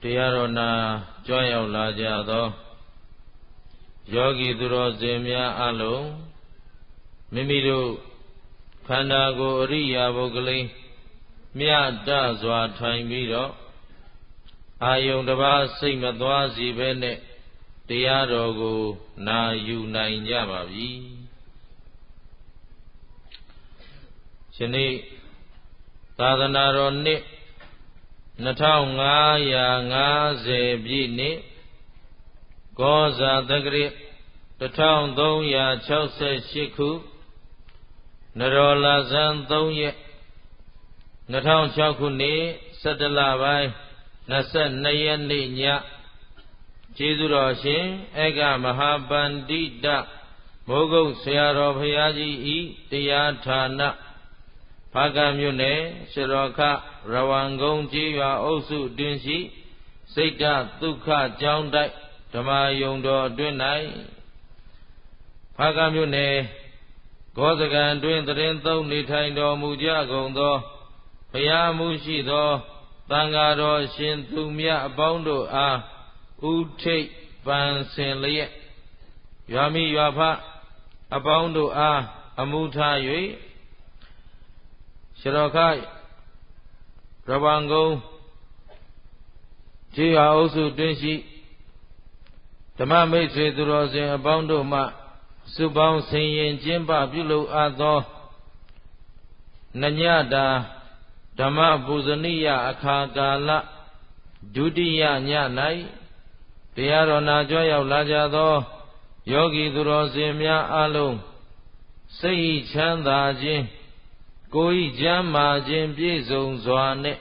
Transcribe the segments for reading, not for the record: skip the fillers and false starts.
တရားတော်နာကြွရောက်လာကြသောယောဂီသူတော်စင်များအလုံးမိမိတို့ခန္ဓာကိုယ်အရိယာပုဂ္ဂလိမြတ်တစွာထိုင်ပြီးတော့အာယုန်တစ်ပါးစိတ်မသွားစီပဲနဲ့တရားတော်ကိုနာယူနိုင်ကြပါပြီယနေ့သာသနာတော်နှစ်2550ပြည့်နှစ်ကောဇာတက္ကရာ1368ခုနရောလဇန်3ရက်2006ခုနှစ်17လပိုင်း22ရက်နေ့ညကျေးဇူးတော်ရှင်ဧကမဟာပန္တိတမိုးကုတ်ဆရာတော်ဘုရားကြီးဤတရားဌာနဖားကံမြို့နယ်ရှရောခရဝံကုန်းကျေးရွာအုပ်စုတွင်ရှိစိတ်တဒုက္ခကျောင်းတိုက်ဓမ္မယုံတော်အတွင်း၌ဖားကံမြို့နယ်ဂောဇကံတွင်တရင်သုံးနေထိုင်တော်မူကြကုန်သောဘုရားမှုရှိသောသံဃာတော်ရှင်သူမြတ်အပေါင်းတို့အားဥထိပ်ပန်ဆင်လျက်ရွာမိရွာဖအပေါင်းတို့အားအမှုထား၍ရှရောခိုင်ရဝံကုန်းကျေးရွာအုပ်စုတွင်ရှိဓမ္မမိတ်ဆွေသူတော်စင်အပေါင်းတို့မှစုပေါင်းဆင်ရင်ကျင်းပပြုလုပ်အပ်သောနညတာဓမ္မပူဇနိယအခါကာလဒုတိယည၌တရားတော်နာကြွရောက်လာကြသောယောဂီသူတော်စင်များအလုံးစိတ်ချမ်းသာခြင်းကိုယ်ဤကျမ်းမာခြင်းပြည့်စုံစွာနဲ့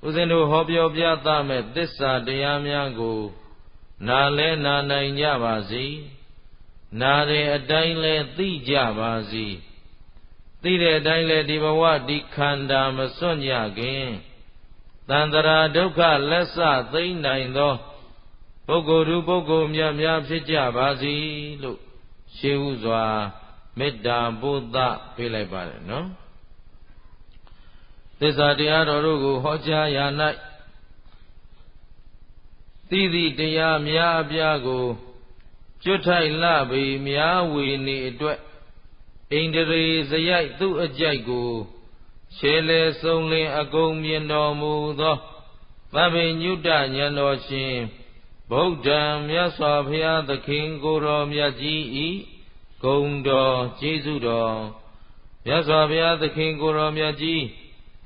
ဦးဇင်းတို့ဟောပြောပြသမဲ့သစ္စာတရားများကိုနာလဲနာနိုင်ကြပါစေနာတဲ့အတိုင်းလဲသိကြပါစေသိတဲ့အတိုင်းလဲဒီဘဝဒီခန္ဓာမစွန့်ကြခင်သန္တရာဒုက္ခလက်စသိမ့်နိုင်သောပုဂ္ဂိုလ်သူပုဂ္ဂိုလ်များများဖြစ်ကြပါစေလို့ရှေးဥစွာမေတ္တာပို့သပေးလိုက်ပါတယ်နော်သစ္စာတရားတော်တို့ကိုဟောကြားရာ၌သိသည့်တရားများအပြားကိုကျွတ်ထိုက်လှပေများဝေနေအတွက်ဣန္ဒြေစရိုက်သူ့အကြိုက်ကိုရှေလေဆုံးလင်းအကုန်မြင်တော်မူသောသဗ္ဗညုတဉာဏ်တော်ရှင်ဗုဒ္ဓံမြတ်စွာဘုရားသခင်ကိုယ်တော်မြတ်ကြီးဤဂုဏ်တော်ကျေးဇူးတော်မြတ်စွာဘုရားသခင်ကိုယ်တော်မြတ်ကြီး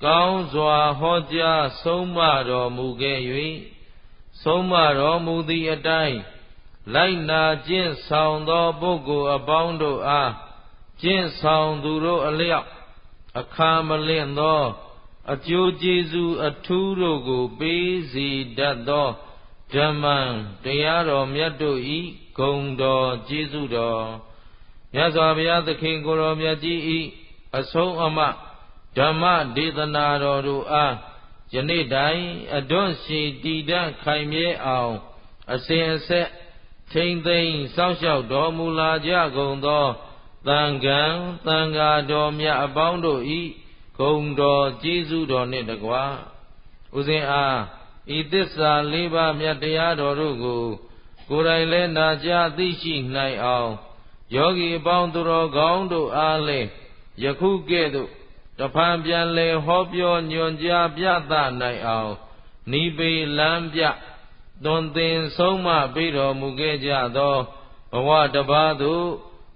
ကောင်းစွာဟောကြားဆုံးမတော်မူခဲ့၍ဆုံးမတော်မူသည့်အတိုင်းလိုက်နာကျင့်ဆောင်သောပုဂ္ဂိုလ်အပေါင်းတို့အားကျင့်ဆောင်သူတို့အလျောက်အခါမလင့်သောအကျိုးကျေးဇူးအထူးတို့ကိုပေးစီတတ်သောဓမ္မတရားတော်မြတ်တို့ဤဂုဏ်တော်ကျေးဇူးတော်မြတ်စွာဘုရားသခင်ကိုယ်တော်မြတ်ကြီးဤအဆုံးအမဓမ္မဒေသနာတော်တို့အားယနေ့တိုင်အတွန့်ရှိတည်တံ့ခိုင်မြဲအောင်အစဉ်အဆက်ထိမ့်သိမ်းစောင့်ရှောက်တော်မူလာကြကုန်သောသံဃံသံဃာတော်မြတ်အပေါင်းတို့ဤဂုဏ်တော်ကျေးဇူးတော်နှင့်တကွာဥစဉ်အားဤသစ္စာလေးပါးမြတ်တရားတော်တို့ကိုကိုယ်တိုင်လည်းနာကြားသိရှိနိုင်အောင်ယောဂီအပေါင်းသူတော်ကောင်းတို့အားလည်းယခုကဲ့သို့တဖန်ပြန်လည်ဟောပြောညွှန်ကြားပြသနိုင်အောင်နိဗ္ဗေလမ်းပြသွန်သင်ဆုံးမပေးတော်မူခဲ့ကြသောဘဝတစ်ပါးသို့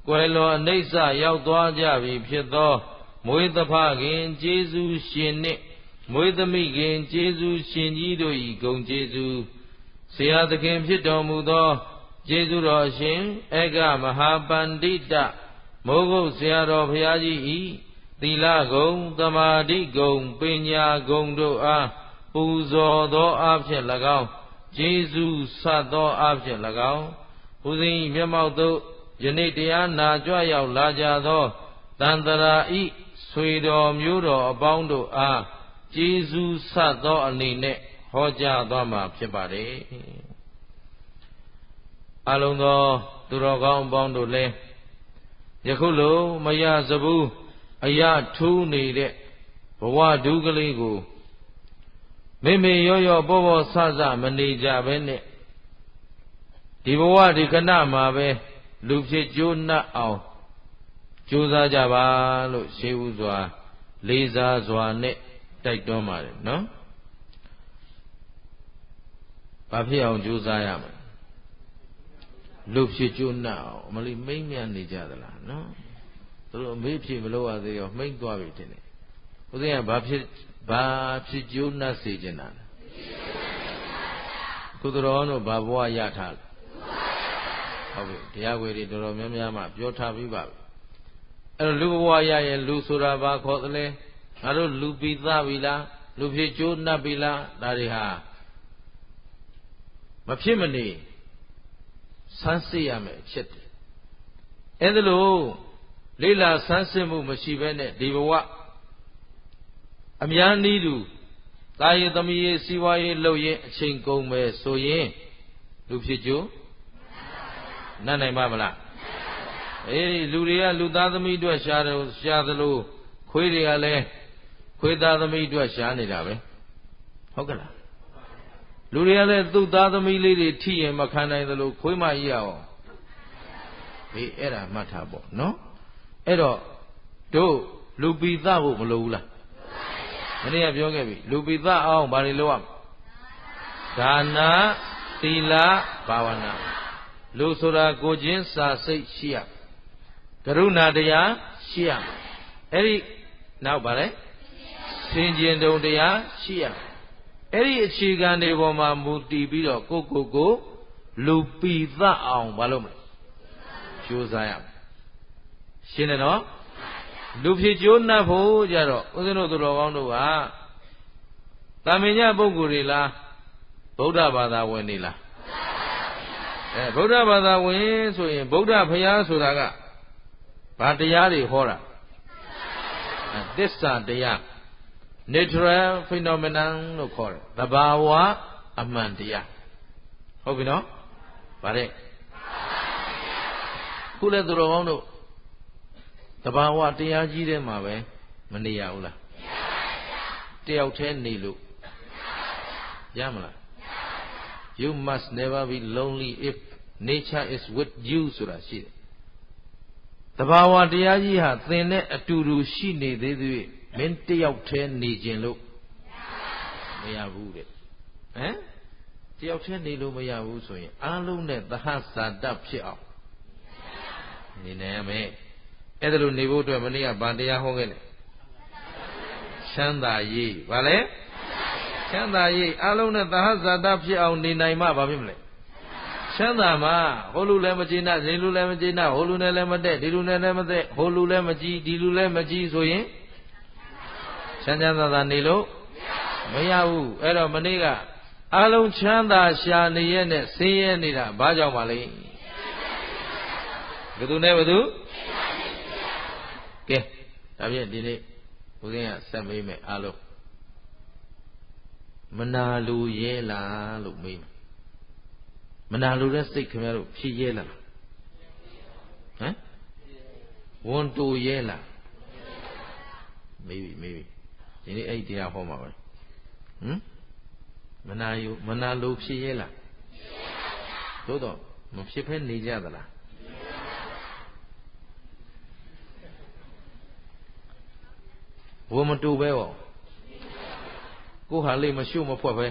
ကွယ်လွန်အနိစ္စရောက်သွားကြပြီဖြစ်သောမွေးသဖခင်ကျေးဇူးရှင်နှင့်မွေးသမီးခင်ကျေးဇူးရှင်ကြီးတို့၏ဂုဏ်ကျေးဇူးဆရာသခင်ဖြစ်တော်မူသောကျေးဇူးတော်ရှင်ဧကမဟာပန္တိတမိုးကုတ်ဆရာတော်ဘုရားကြီး၏သီလဂုဏ်သမာဓိဂုဏ်ပညာဂုဏ်တို့အားပူဇော်သောအဖြစ်၎င်းကျေးဇူးဆတ်သောအဖြစ်၎င်းဘုရင်မျက်မှောက်သို့ယနေ့တရားနာကြွရောက်လာကြသောတန်တရာဤဆွေတော်မျိုးတော်အပေါင်းတို့အားကျေးဇူးဆတ်သောအနေနဲ့ဟောကြားသွားမှာဖြစ်ပါတယ်အလုံးသောသူတော်ကောင်းအပေါင်းတို့လည်းယခုလိုမရစဘူးအရာထူးနေတဲ့ဘဝဒုက္ခလေးကို မေမေရောရောပေါ်ပေါ်ဆဆမနေကြပဲနဲ့ဒီဘဝဒီခဏမှာပဲလူဖြစ်ကျိုးနှက်အောင်ကြိုးစားကြပါလို့ရှေးဥစွာလေးစားစွာနဲ့တိုက်တွန်းပါတယ်နော်ဘာဖြစ်အောင်ကြိုးစားရမလဲလူဖြစ်ကျိုးနှက်အောင်မလေးမိမ့်မြနေကြသလားနော်သူတို့အမေးဖြစ်မလို့ရသေးရောမိမ့်သွားပြီတင်တယ်ဦးဇင်းကဘာဖြစ်ကျိုးနှက်စေချင်တာလဲကုသတော်တို့ဘာဘဝရထားလဲဟုတ်ပြီတရားဝေတွေတော်တော်များများမှပြောထားပြီးပါပြီအဲ့တော့လူဘဝရရင်လူဆိုတာဘာခေါ်သလဲငါတို့လူပြီးသားပြီလားလူဖြစ်ကျိုးနှက်ပြီလားဒါတွေဟာမဖြစ်မနေဆန်းစစ်ရမယ်အချက်တည်းအဲ့ဒါလို့လေးလာဆန်းစစ်မှုမရှိဘဲနဲ့ဒီဘဝအများနည်းတူတာယသမီးရေးစီးပွားရေးလုပ်ရင်အချိန်ကုန်ပဲဆိုရင်လူဖြစ်ကျိုးနှက်နိုင်ပါမလားအေးလူတွေကလူသားသမီးအတွက်ရှာသလိုခွေးတွေကလည်းခွေးသားသမီးအတွက်ရှာနေတာပဲဟုတ်ကလားလူတွေကလည်းသူ့သားသမီးလေးတွေထိရင်မခံနိုင်သလိုခွေးမကြီးရအောင်ဘေးအဲ့ဒါမှတ်ထားပေါ့နော်အဲ့တော့တို့လူပိသဖို့မလိုဘူးလားမနေ့ကပြောခဲ့ပြီလူပိသအောင်ဘာတွေလုပ်ရမလဲဒါနသီလဘာဝနာလူဆိုတာကိုချင်းစာစိတ်ရှိရကရုဏာတရားရှိရအဲ့ဒီနောက်ပါလေစင်ကြင်တုံတရားရှိရအဲ့ဒီအခြေခံတွေပေါ်မှာမူတည်ပြီးတော့ကိုလူပိသအောင်ဘာလုပ်မလဲကြိုးစားရမယ်ရှင်းတယ်နော်လူဖြစ်ကျိုးနှက်ဖို့ကြတော့ဦးဇင်းတို့သူတော်ကောင်းတို့ကတာမင်ညပုဂ္ဂိုလ်တွေလားဗုဒ္ဓဘာသာဝင်နေလားဗုဒ္ဓဘာသာဝင်ဆိုရင်ဗုဒ္ဓဘုရားဆိုတာကဘာတရားတွေဟောတာသစ္စာတရား natural phenomenon လို့ခေါ်တယ်သဘာဝအမှန်တရားဟုတ်ပြီနော်ဗါတဲ့ခုလည်းသူတော်ကောင်းတို့သဘာဝတရားကြီးတဲ့မှာပဲမနေရဘူးလားတယောက်တည်းနေလို့ရမလား you must never be lonely if nature is with you ဆိုတာရှိတယ်သဘာဝတရားကြီးဟာသင်နဲ့အတူတူရှိနေသေးသေးမင်းတယောက်တည်းနေခြင်းလို့မရဘူးတဲ့ဟမ်တယောက်တည်းနေလို့မရဘူးဆိုရင်အားလုံးနဲ့သဟဇာတဖြစ်အောင်နေနိုင်ရမယ်အဲ့ဒါလို့နေဖို့အတွက်မနေ့ကဗာတရားဟောခဲ့တယ်ချမ်းသာရေးဗာလဲချမ်းသာရေးအားလုံးနဲ့သဟဇာတဖြစ်အောင်နေနိုင်မှဘာဖြစ်မလဲချမ်းသာမှဟိုလူလည်းမကျေနပ်ဒီလူလည်းမကျေနပ်ဟိုလူနဲ့လည်းမတည့်ဒီလူနဲ့လည်းမတည့်ဟိုလူလည်းမကြည်ဒီလူလည်းမကြည်ဆိုရင်ချမ်းသာနေလို့မရဘူးအဲ့တော့မနေ့ကအားလုံးချမ်းသာရှာနေရနဲ့ဆင်းရဲနေတာဘာကြောင့်ပါလဲဘယ်သူနဲ့ဘယ်သူကဲဒါဖြင့်ဒီနေ့ဦးဇင်းကဆက်မေးမယ်အားလုံးမနာလူရဲလားလို့မေးမယ်မနာလူတဲ့စိတ်ခင်ဗျားတို့ဖြစ်ရဲလားဟမ်ဝန်တူရဲလားမေးပြီဒီနေ့အဲ့တရားဟောမှာပဲဟမ်မနာလူဖြစ်ရဲလားသို့တော့မဖြစ်ဖဲနေကြသလားဝမတူပဲဟောကိုဟာလေးမရှုမဖွက်ပဲ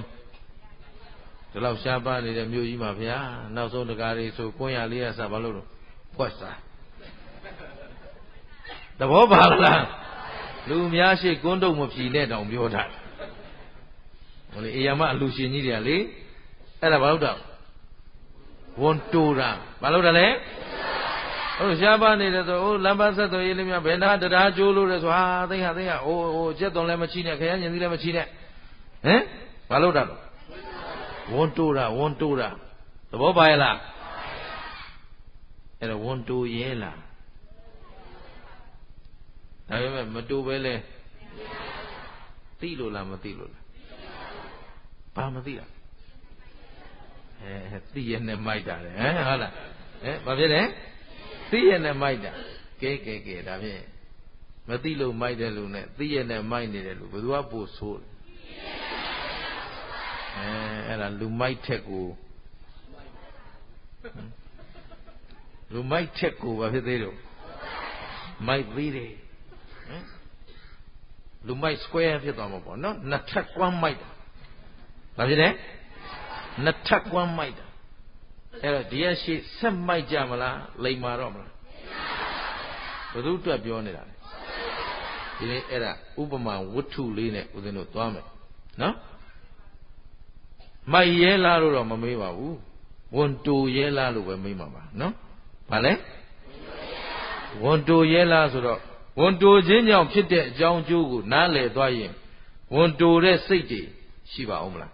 ဒီလောက်ရှားပါနေတဲ့မြို့ကြီးမှာဗျာနောက်ဆုံးတကားလေးဆို900 400စဘာလို့တော့ဖွက်စားသဘောပါလားလူများရှိကွန်းတုံမဖြီနဲ့တောင်ပြောတာဟိုလေအေယာမအလူရှင်ကြီးတွေကလေအဲ့ဒါဘာလို့တော့ဝန်တူတာဘာလို့တယ်လဲဟုတ်ရှားပါနေတယ်ဆိုဟိုလမ်းပါဆက်သွယ်ရေးလေးများဘယ်နာတရားကျိုးလို့လဲဆိုဟာသိဟာဟိုကျက်သွန်လည်းမချိနဲ့ခရမ်းညင်သီးလည်းမချိနဲ့ဟမ်ဘာလို့တာဝန်တူတာသဘောပါရဲ့လားအဲ့တော့ဝန်တူရဲလားဒါပေမဲ့မတူပဲလဲသိလို့လားမသိလို့လားဘာမသိတာသိရနဲ့မိုက်တာလေဟမ်ဟုတ်လားဘာဖြစ်လဲသိရနဲ့မိုက်တာကဲဒါဖြင့်မသိလို့မိုက်တဲ့လူနဲ့သိရနဲ့မိုက်နေတဲ့လူဘယ်သူကပို့ဆိုးလဲ အဲ့ဒါလူမိုက်ထက်ကိုလူမိုက်ထက်ကိုဘာဖြစ်သေးတော့မိုက်သေးတယ်လူမိုက် square ဖြစ်သွားမှာပေါ့နော်နှစ်ထပ်ကွမ်းမိုက်တာဘာဖြစ်လဲနှစ်ထပ်ကွမ်းမိုက်တာအဲ့တော့ဒီရရှိဆက်မိုက်ကြမလားလိမ်မာတော့မလားဘယ်သူအတွက်ပြောနေတာလဲဒီနေ့အဲ့ဒါဥပမာဝတ္ထုလေးနဲ့ဦးဇင်းတို့သွားမယ်နော်မိုက်ရဲလားလို့တော့မမေးပါဘူးဝန်တူရဲလားလို့ပဲမေးမှာပါနော်ဘာလဲဝန်တူရဲလားဆိုတော့ဝန်တူခြင်းကြောင့်ဖြစ်တဲ့အကြောင်းအကျိုးကိုနားလည်သွားရင်ဝန်တူတဲ့စိတ်တွေရှိပါအောင်မလား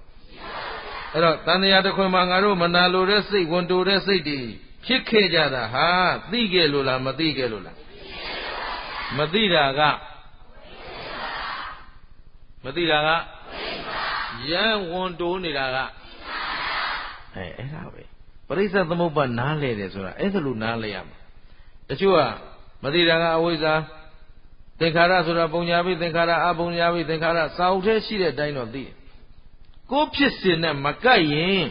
အဲ့တော့တန်တရားတစ်ခွင်မှာငါတို့မနာလိုတဲ့စိတ်ဝန်တူတဲ့စိတ်တွေဖြစ်ခဲ့ကြတာဟာသိခဲ့လို့လားမသိခဲ့လို့လားမသိတာကရန်ဝန်တူနေတာကအဲ့ဒါပဲပရိစ္ဆေသမုပ္ပါနားလဲတယ်ဆိုတာအဲ့ဒါလိုနားလဲရမှာတချို့ကမသိတာကအဝိဇ္ဇာသင်္ခါရဆိုတာပုံညာပြီးသင်္ခါရအပုံညာပြီးသင်္ခါရစာအုပ်ထဲရှိတဲ့အတိုင်းတော့သိတယ်ကိုယ်ဖြစ်စဉ်နဲ့မကိုက်ရင်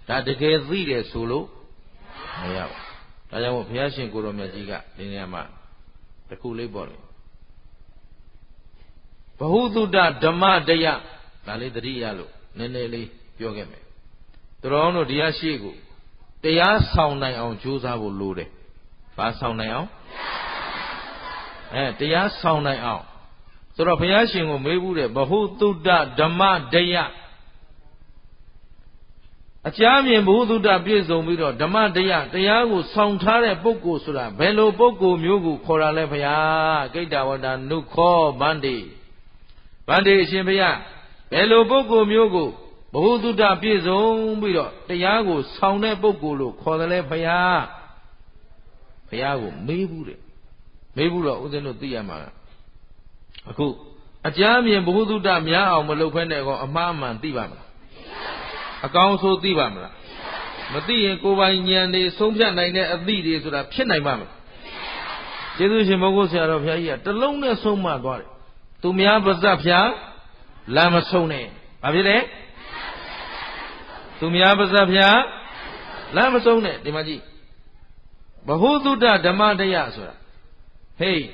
ဒါတကယ်သိတယ်ဆိုလို့မရဘူးဒါကြောင့်ဘုရားရှင်ကိုရောမြတ်ကြီးကဒီနေရာမှာတခုလေးပေါ့လေဘဟုသုတဓမ္မတရားဒါလေးတတိယလို့နည်းနည်းလေးပြောခဲ့မယ်သူတော်တို့ဒီဟာရှိကိုတရားဆောင်နိုင်အောင်ကြိုးစားဖို့လိုတယ်ဘာဆောင်နိုင်အောင်တရားဆောင်နိုင်အောင်ဆိုတော့ဘုရားရှင်ကိုမေးဘူးတဲ့ဘဟုသုတဓမ္မတရားအကြမြင်ဘုသုတပြည့်စုံပြီးတော့ဓမ္မတရားကိုဆောင်ထားတဲ့ပုဂ္ဂိုလ်ဆိုတာဘယ်လိုပုဂ္ဂိုလ်မျိုးကိုခေါ်တာလဲဘုရားကိတ္တဝတ္တနုခောဗန္တိအရှင်ဘုရားဘယ်လိုပုဂ္ဂိုလ်မျိုးကိုဘဟုသုတပြည့်စုံပြီးတော့တရားကိုဆောင်တဲ့ပုဂ္ဂိုလ်လို့ခေါ်တယ်လဲဘုရားကိုမေးဘူးတဲ့မေးဘူးတော့ဦးဇင်းတို့သိရမှာအခုအကြမြင်ဘဟုသုတများအောင်မလုပ်ဖဲနဲ့ကောအမှားအမှန်သိပါမလားအကောင်းဆိုသိပါမလားမသိရင်ကိုယ်ပိုင်ဉာဏ်တွေဆုံးဖြတ်နိုင်တဲ့အသည့်တွေဆိုတာဖြစ်နိုင်ပါမလားကျေးဇူးရှင်ဘုရားဆရာတော်ဘုရားကြီးကတလုံးနဲ့ဆုံးမသွားတယ်သူများပါဇက်ဖျားလမ်းမဆုံးနဲ့ဘာဖြစ်လဲသူများပါဇက်ဖျားလမ်းမဆုံးနဲ့ဒီမှာကြည့်ဘဟုသုတဓမ္မတရားဆိုတာဟေး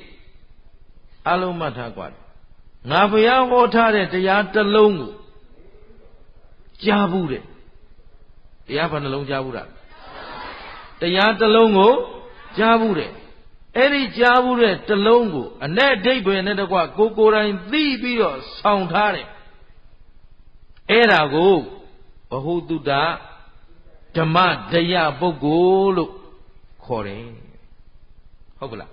အလုံးမှတ်ထားကြွားငါဘုရားဟောထားတဲ့တရားတစ်လုံးကိုကြားဘူးတဲ့တရားဘယ်နှလုံးကြားဘူးလားတရားတစ်လုံးကိုကြားဘူးတဲ့အဲ့ဒီကြားဘူးတဲ့တစ်လုံးကိုအ내အဓိပ္ပာယ်နဲ့တကွကိုယ်တိုင်သိပြီးတော့ဆောင်ထားတယ်အဲ့ဒါကိုဘဟုသုတဓမ္မတရားပုဂ္ဂိုလ်လို့ခေါ်တယ်ဟုတ်ပလား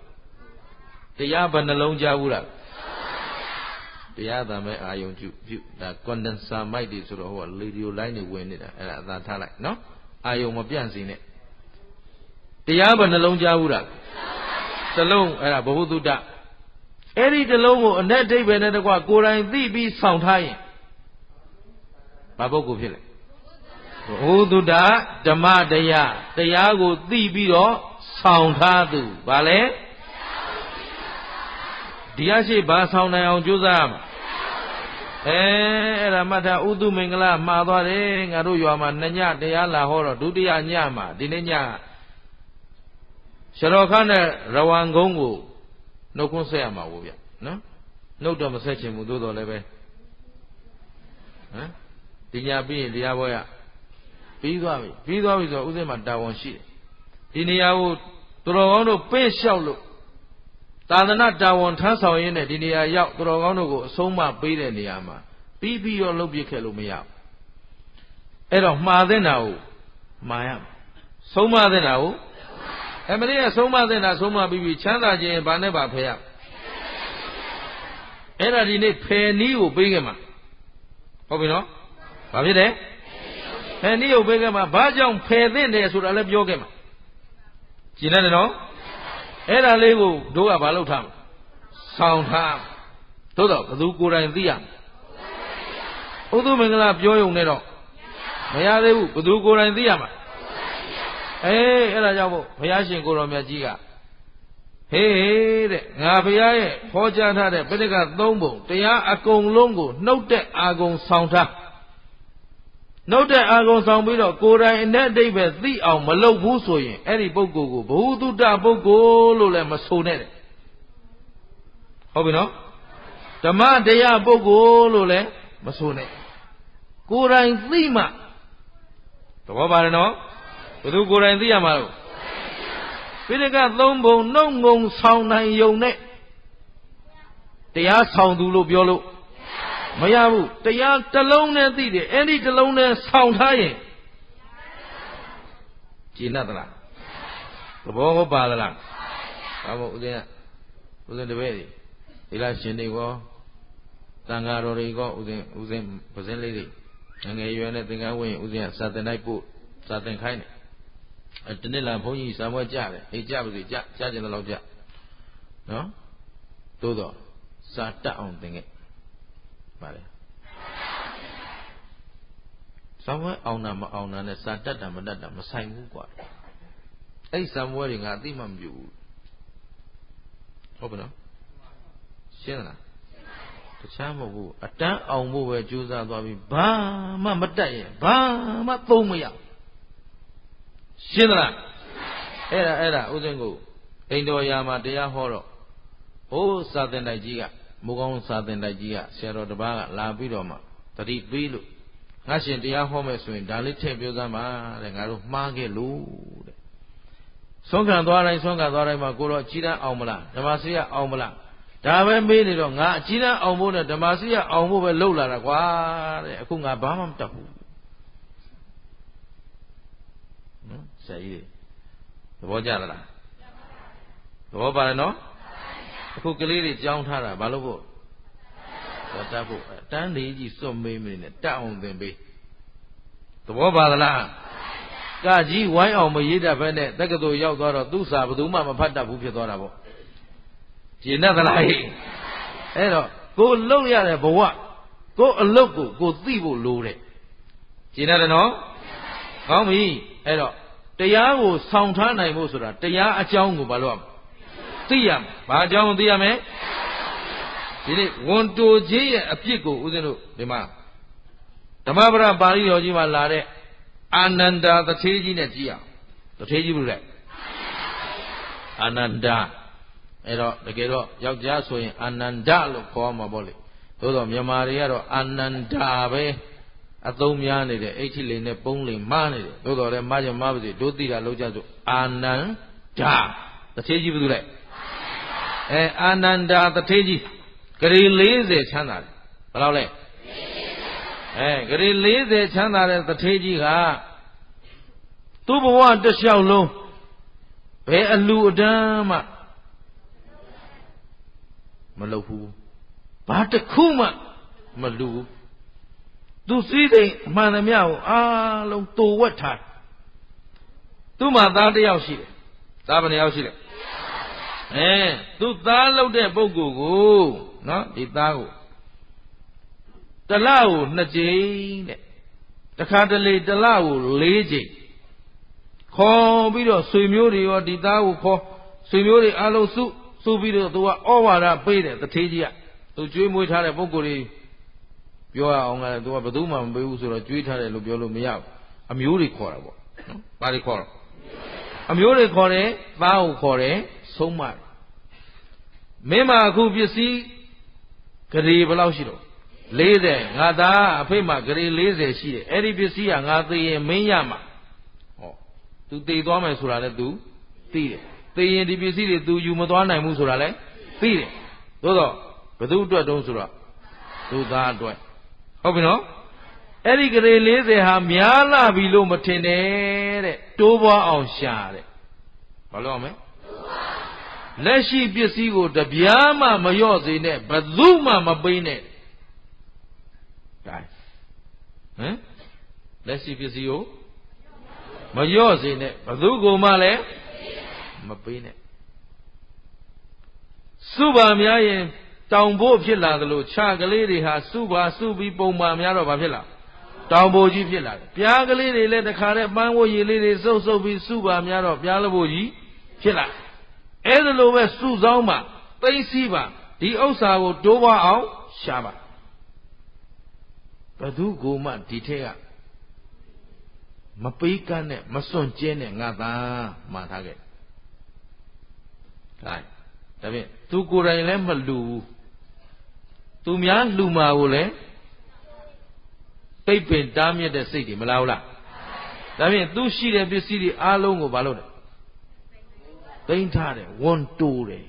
တရားဘယ်နှလုံးကြားဘူးလားတရားသာမဲ့အာယုံပြုဒါ condenser mic တွေဆိုတော့ဟိုက radio line တွေဝင်နေတာအဲ့ဒါအသာထားလိုက်နော်အာယုံမပြန့်စေနဲ့တရားဘယ်နှလုံးကြားဘူးလားတစ်လုံးအဲ့ဒါဘဟုသုတအဲ့ဒီတစ်လုံးကိုအ내အဓိပ္ပာယ်နဲ့တကွကိုယ်တိုင်သိပြီးဆောင်ထားရင်ဘာပုဂ္ဂိုလ်ဖြစ်လဲဘဟုသုတဓမ္မတရားကိုသိပြီးတော့ဆောင်ထားသူဘာလဲဒီရရှိဘာဆောင်နိုင်အောင်ကြိုးစားရမှာအဲ့ဒါမှတ်ထားဥတုမင်္ဂလမှားသွားတယ်ငါတို့ရွာမှာနှစ်ညတရားလာဟောတော့ဒုတိယညမှာဒီနေ့ညရှရောခနဲ့ရဝံကုန်းကိုနှုတ်ခွန်းဆက်ရမှာဘူးဗျနော်နှုတ်တော့မဆက်ချင်ဘူးသို့တော်လည်းပဲဟမ်ဒီညပြီးရင်တရားပွဲရပြီးသွားပြီဆိုတော့ဥစဉ်မှာတာဝန်ရှိတယ်ဒီနေရာကိုသူတော်ကောင်းတို့ပေးလျှောက်လို့သာသနာတာဝန်ထမ်းဆောင်ရင်းနဲ့ဒီနေရာရောက်သူတော်ကောင်းတို့ကိုအဆုံးမပေးတဲ့နေရာမှာပြီးတော့လုပ်ပြခဲ့လို့မရဘူးအဲ့တော့မှားတဲ့နာကိုမှားရမယ်ဆုံးမတဲ့နာကိုမနေ့ကဆုံးမတဲ့နာဆုံးမပြီးချမ်းသာခြင်းဘာနဲ့ပါဖယ်ရအဲ့ဒါဒီနေ့ဖယ်နည်းကိုပေးခဲ့မှာဟုတ်ပြီနော်ဘာဖြစ်လဲဖယ်နည်းကိုပေးခဲ့မှာဘာကြောင့်ဖယ်သင့်တယ်ဆိုတာလည်းပြောခဲ့မှာကျင်တယ်နော်အဲ့ဒါလေးကိုတို့ကဘာလုပ်ထားမလဲဆောင်ထားသို့တော့ဘသူကိုယ်တိုင်သိရဥဒုမင်္ဂလာပြောရုံနဲ့တော့မရသေးဘူးဘသူကိုယ်တိုင်သိရမှာအဲ့ဒါကြောင့်မို့ဘုရားရှင်ကိုရောမြတ်ကြီးကဟေးတဲ့ငါဘုရားရဲ့ဟောကြားထားတဲ့ပိဋကသုံးပုံတရားအကုန်လုံးကိုနှုတ်တဲ့အာဂုံဆောင်ထား နှုတ်တဲ့အာဂုံဆောင်ပြီးတော့ကိုယ်တိုင်အနဲ့အတိတ်ပဲသိအောင်မလုပ်ဘူးဆိုရင်အဲ့ဒီပုဂ္ဂိုလ်ကိုဘ ഹു တုတပုဂ္ဂိုလ်လို့လည်းမဆိုနဲ့တဲ့ဟုတ်ပြီနော်ဓမ္မတရားပုဂ္ဂိုလ်လို့လည်းမဆိုနဲ့ကိုယ်တိုင်သိမှသဘောပါတယ်နော်ဘယ်သူကိုယ်တိုင်သိရမှာလို့ပိဋကသုံးပုံနှုတ်ငုံဆောင်နိုင်ယုံနဲ့တရားဆောင်သူလို့ပြောလို့မရဘူးတရားတစ်လုံးနဲ့သိတယ်အဲ့ဒီတစ်လုံးနဲ့ဆောင်ထားရင်ကျေနပ်သလားသဘောဟုတ်ပါလားဘာမို့ဦးဇင်းတပည့်ဒီလားရှင်တွေကောတန်ဃာတော်တွေကောဦးဇင်းပဇင်းလေးတွေငယ်ရွယ်နဲ့သင်္ကန်းဝင်ဦးဇင်းကစာသင်တိုက်ပို့စာသင်ခိုင်းတယ်တနေ့လာဘုန်းကြီးစာမွဲကြတယ်အေးကြပါစေကြကြတယ်လို့ကြနော်သို့တော့စာတတ်အောင်သင်ခဲ့ပါလေစာမွဲအောင်တာမအောင်တာနဲ့စာတတ်တာမတတ်တာမဆိုင်ဘူးကွာအဲ့စာမွဲတွေငါအသိမှမပြုဘူးဟုတ်ပါနော်ရှင်းလားတခြားမဟုတ်ဘူးအတန်းအောင်ဖို့ပဲကြိုးစားသွားပြီးဘာမှမတတ်ရင်ဘာမှသုံးမရရှင်းလားအဲ့ဒါဥစဉ်ကိုအိမ်တော်ရာမှာတရားဟောတော့ဟိုးစာသင်တိုက်ကြီးကမိုးကောင်းစာသင်တိုက်ကြီးကဆရာတော်တစ်ပါးကလာပြီးတော့မှတတိပေးလို့ငါရှင်တရားဟောမယ်ဆိုရင်ဒါလေးထည့်ပြောစမ်းပါတဲ့ငါတို့မှားခဲ့လို့တဲ့ဆုံးခံသွားတိုင်းမှာကိုတော့အကြီးတန်းအောင်မလားဓမ္မစရိယအောင်မလားဒါပဲမေးနေတော့ငါအကြီးတန်းအောင်ဖို့နဲ့ဓမ္မစရိယအောင်ဖို့ပဲလှုပ်လာတာကွာတဲ့အခုငါဘာမှမတတ်ဘူးနော်ဆရာကြီးသဘောကျလားသဘောပါတယ်နော်အခုကလေးတွေကြောင်းထားတာဘာလို့ဖို့တတ်ဖို့တန်းလေးကြီးစွတ်မေးမနေနဲ့တတ်အောင်သင်ပေးသဘောပါသလားကကြီးဝိုင်းအောင်မရေးတတ်ဘဲနဲ့တက္ကသိုလ်ရောက်သွားတော့သူ့စာဘယ်သူမှမဖတ်တတ်ဘူးဖြစ်သွားတာပေါ့ကျေနပ်သလားအဲ့တော့ကိုလုံရတဲ့ဘဝကိုအလုတ်ကိုသိဖို့လိုတယ်ကျေနပ်တယ်နော်ကောင်းပြီအဲ့တော့တရားကိုဆောင်ထားနိုင်ဖို့ဆိုတာတရားအကြောင်းကိုဘာလို့သိရမှာဘာအကြောင်းသိရမလဲဒီနေ့ဝန်တိုခြင်းရဲ့အပြစ်ကိုဦးဇင်းတို့ဒီမှာဓမ္မပဒပါဠိတော်ကြီးမှာလာတဲ့အာနန္ဒာတထေးကြီးနဲ့ကြည့်အောင်တထေးကြီးဘယ်လိုလဲအာနန္ဒာအဲ့တော့တကယ်တော့ယောက်ျားဆိုရင်အာနန္ဒလို့ခေါ်မှာပေါ့လေသို့တော့မြန်မာတွေကတော့အာနန္ဒာပဲအသုံးများနေတယ်အိဋ္ဌိလိန်နဲ့ပုံးလိန်မှားနေတယ်သို့တော်လည်းမှားကြမှားပါစေတို့သိတာလောက်ကြစို့အာနန္ဒာတထေးကြီးဘယ်လိုလဲအာနန္ဒာတထေးကြီးဂရေ40ချမ်းသာတယ်ဘယ်လောက်လဲဂရေ40ချမ်းသာတဲ့တထေးကြီးကသူ့ဘဝတစ်လျှောက်လုံးဘယ်အလူအတန်းမှမလုပ်ဘူးဘာတစ်ခုမှမလူဘူးသူစည်းစိမ်အမှန်သမျှကိုအားလုံးတူဝက်ထားသူ့မှာသားတစ်ယောက်ရှိတယ်သားဘယ်နှယောက်ရှိလဲသူသားလုပ်တဲ့ပုဂ္ဂိုလ်ကိုနော်ဒီသားကိုတလကို2ကြိမ်တဲ့တခါတလေတလကို4ကြိမ်ခေါ်ပြီးတော့ဆွေမျိုးတွေရောဒီသားကိုခေါ်ဆွေမျိုးတွေအားလုံးစုပြီးတော့သူကဩဝါဒပေးတယ်တထေးကြီးကသူကျွေးမွေးထားတဲ့ပုဂ္ဂိုလ်တွေပြောရအောင်လည်းသူကဘယ်သူမှမပေးဘူးဆိုတော့ကျွေးထားတယ်လို့ပြောလို့မရဘူးအမျိုးတွေခေါ်တာပေါ့နော်ဘာတွေခေါ်တော့အမျိုးတွေခေါ်တယ်သားကိုခေါ်တယ်ဆုံးမတယ်မင်းမအခုပစ္စည်းဂရေဘယ်လောက်ရှိတော့40ငါသားအဖေမှဂရေ40ရှိတယ်အဲ့ဒီပစ္စည်းကငါသိရင်မင်းရမှာဟော तू သိသွားမယ်ဆိုတာလည်း तू သိတယ်သိရင်ဒီပစ္စည်းတွေ तू ယူမသွားနိုင်ဘူးဆိုတာလည်းသိတယ်သို့တော့ဘယ်သူအတွက်တုံးဆိုတော့သူသားအတွက်ဟုတ်ပြီနော်အဲ့ဒီဂရေ40ဟာများလာပြီလို့မထင်နဲ့တဲ့တိုးပွားအောင်ရှာတဲ့ဘာလို့အောင်မလဲလက်ရှိပစ္စည်းကိုတပြားမှမလျော့စေနဲ့ဘယ်သူမှမပေးနဲ့ဒါလက်ရှိပစ္စည်းကိုမလျော့စေနဲ့ဘယ်သူကိုမှလည်းမပေးနဲ့စုပါများရင်တောင်ဖို့ဖြစ်လာသလိုခြားကလေးတွေဟာစုပြီးပုံမှန်များတော့ဘာဖြစ်လာတောင်ဖို့ကြီးဖြစ်လာတယ်ပြားကလေးတွေလည်းတခါတည်းပန်းဝတ်ရည်လေးတွေစုပ်ပြီးစုပါများတော့ပြားလဖို့ကြီးဖြစ်လာအဲ့ဒါလိုပဲစုဆောင်းပါသိသိပါဒီဥစ္စာကိုတိုးပွားအောင်ရှာပါဘယ်သူကိုမှဒီထက်က မပေးကမ်းနဲ့မစွန့်ကျဲနဲ့ငါသာမှားထားခဲ့ဒါဖြင့်သူကိုယ်တိုင်လည်းမလူဘူးသူများလူမာကိုလည်းပိတ်ပင်တားမြစ်တဲ့စိတ်တွေမလားဟုတ်လားဒါဖြင့်သူရှိတဲ့ပစ္စည်းတွေအားလုံးကိုမလုပ်နဲ့သိမ်းထားတယ်ဝန်တိုးတယ်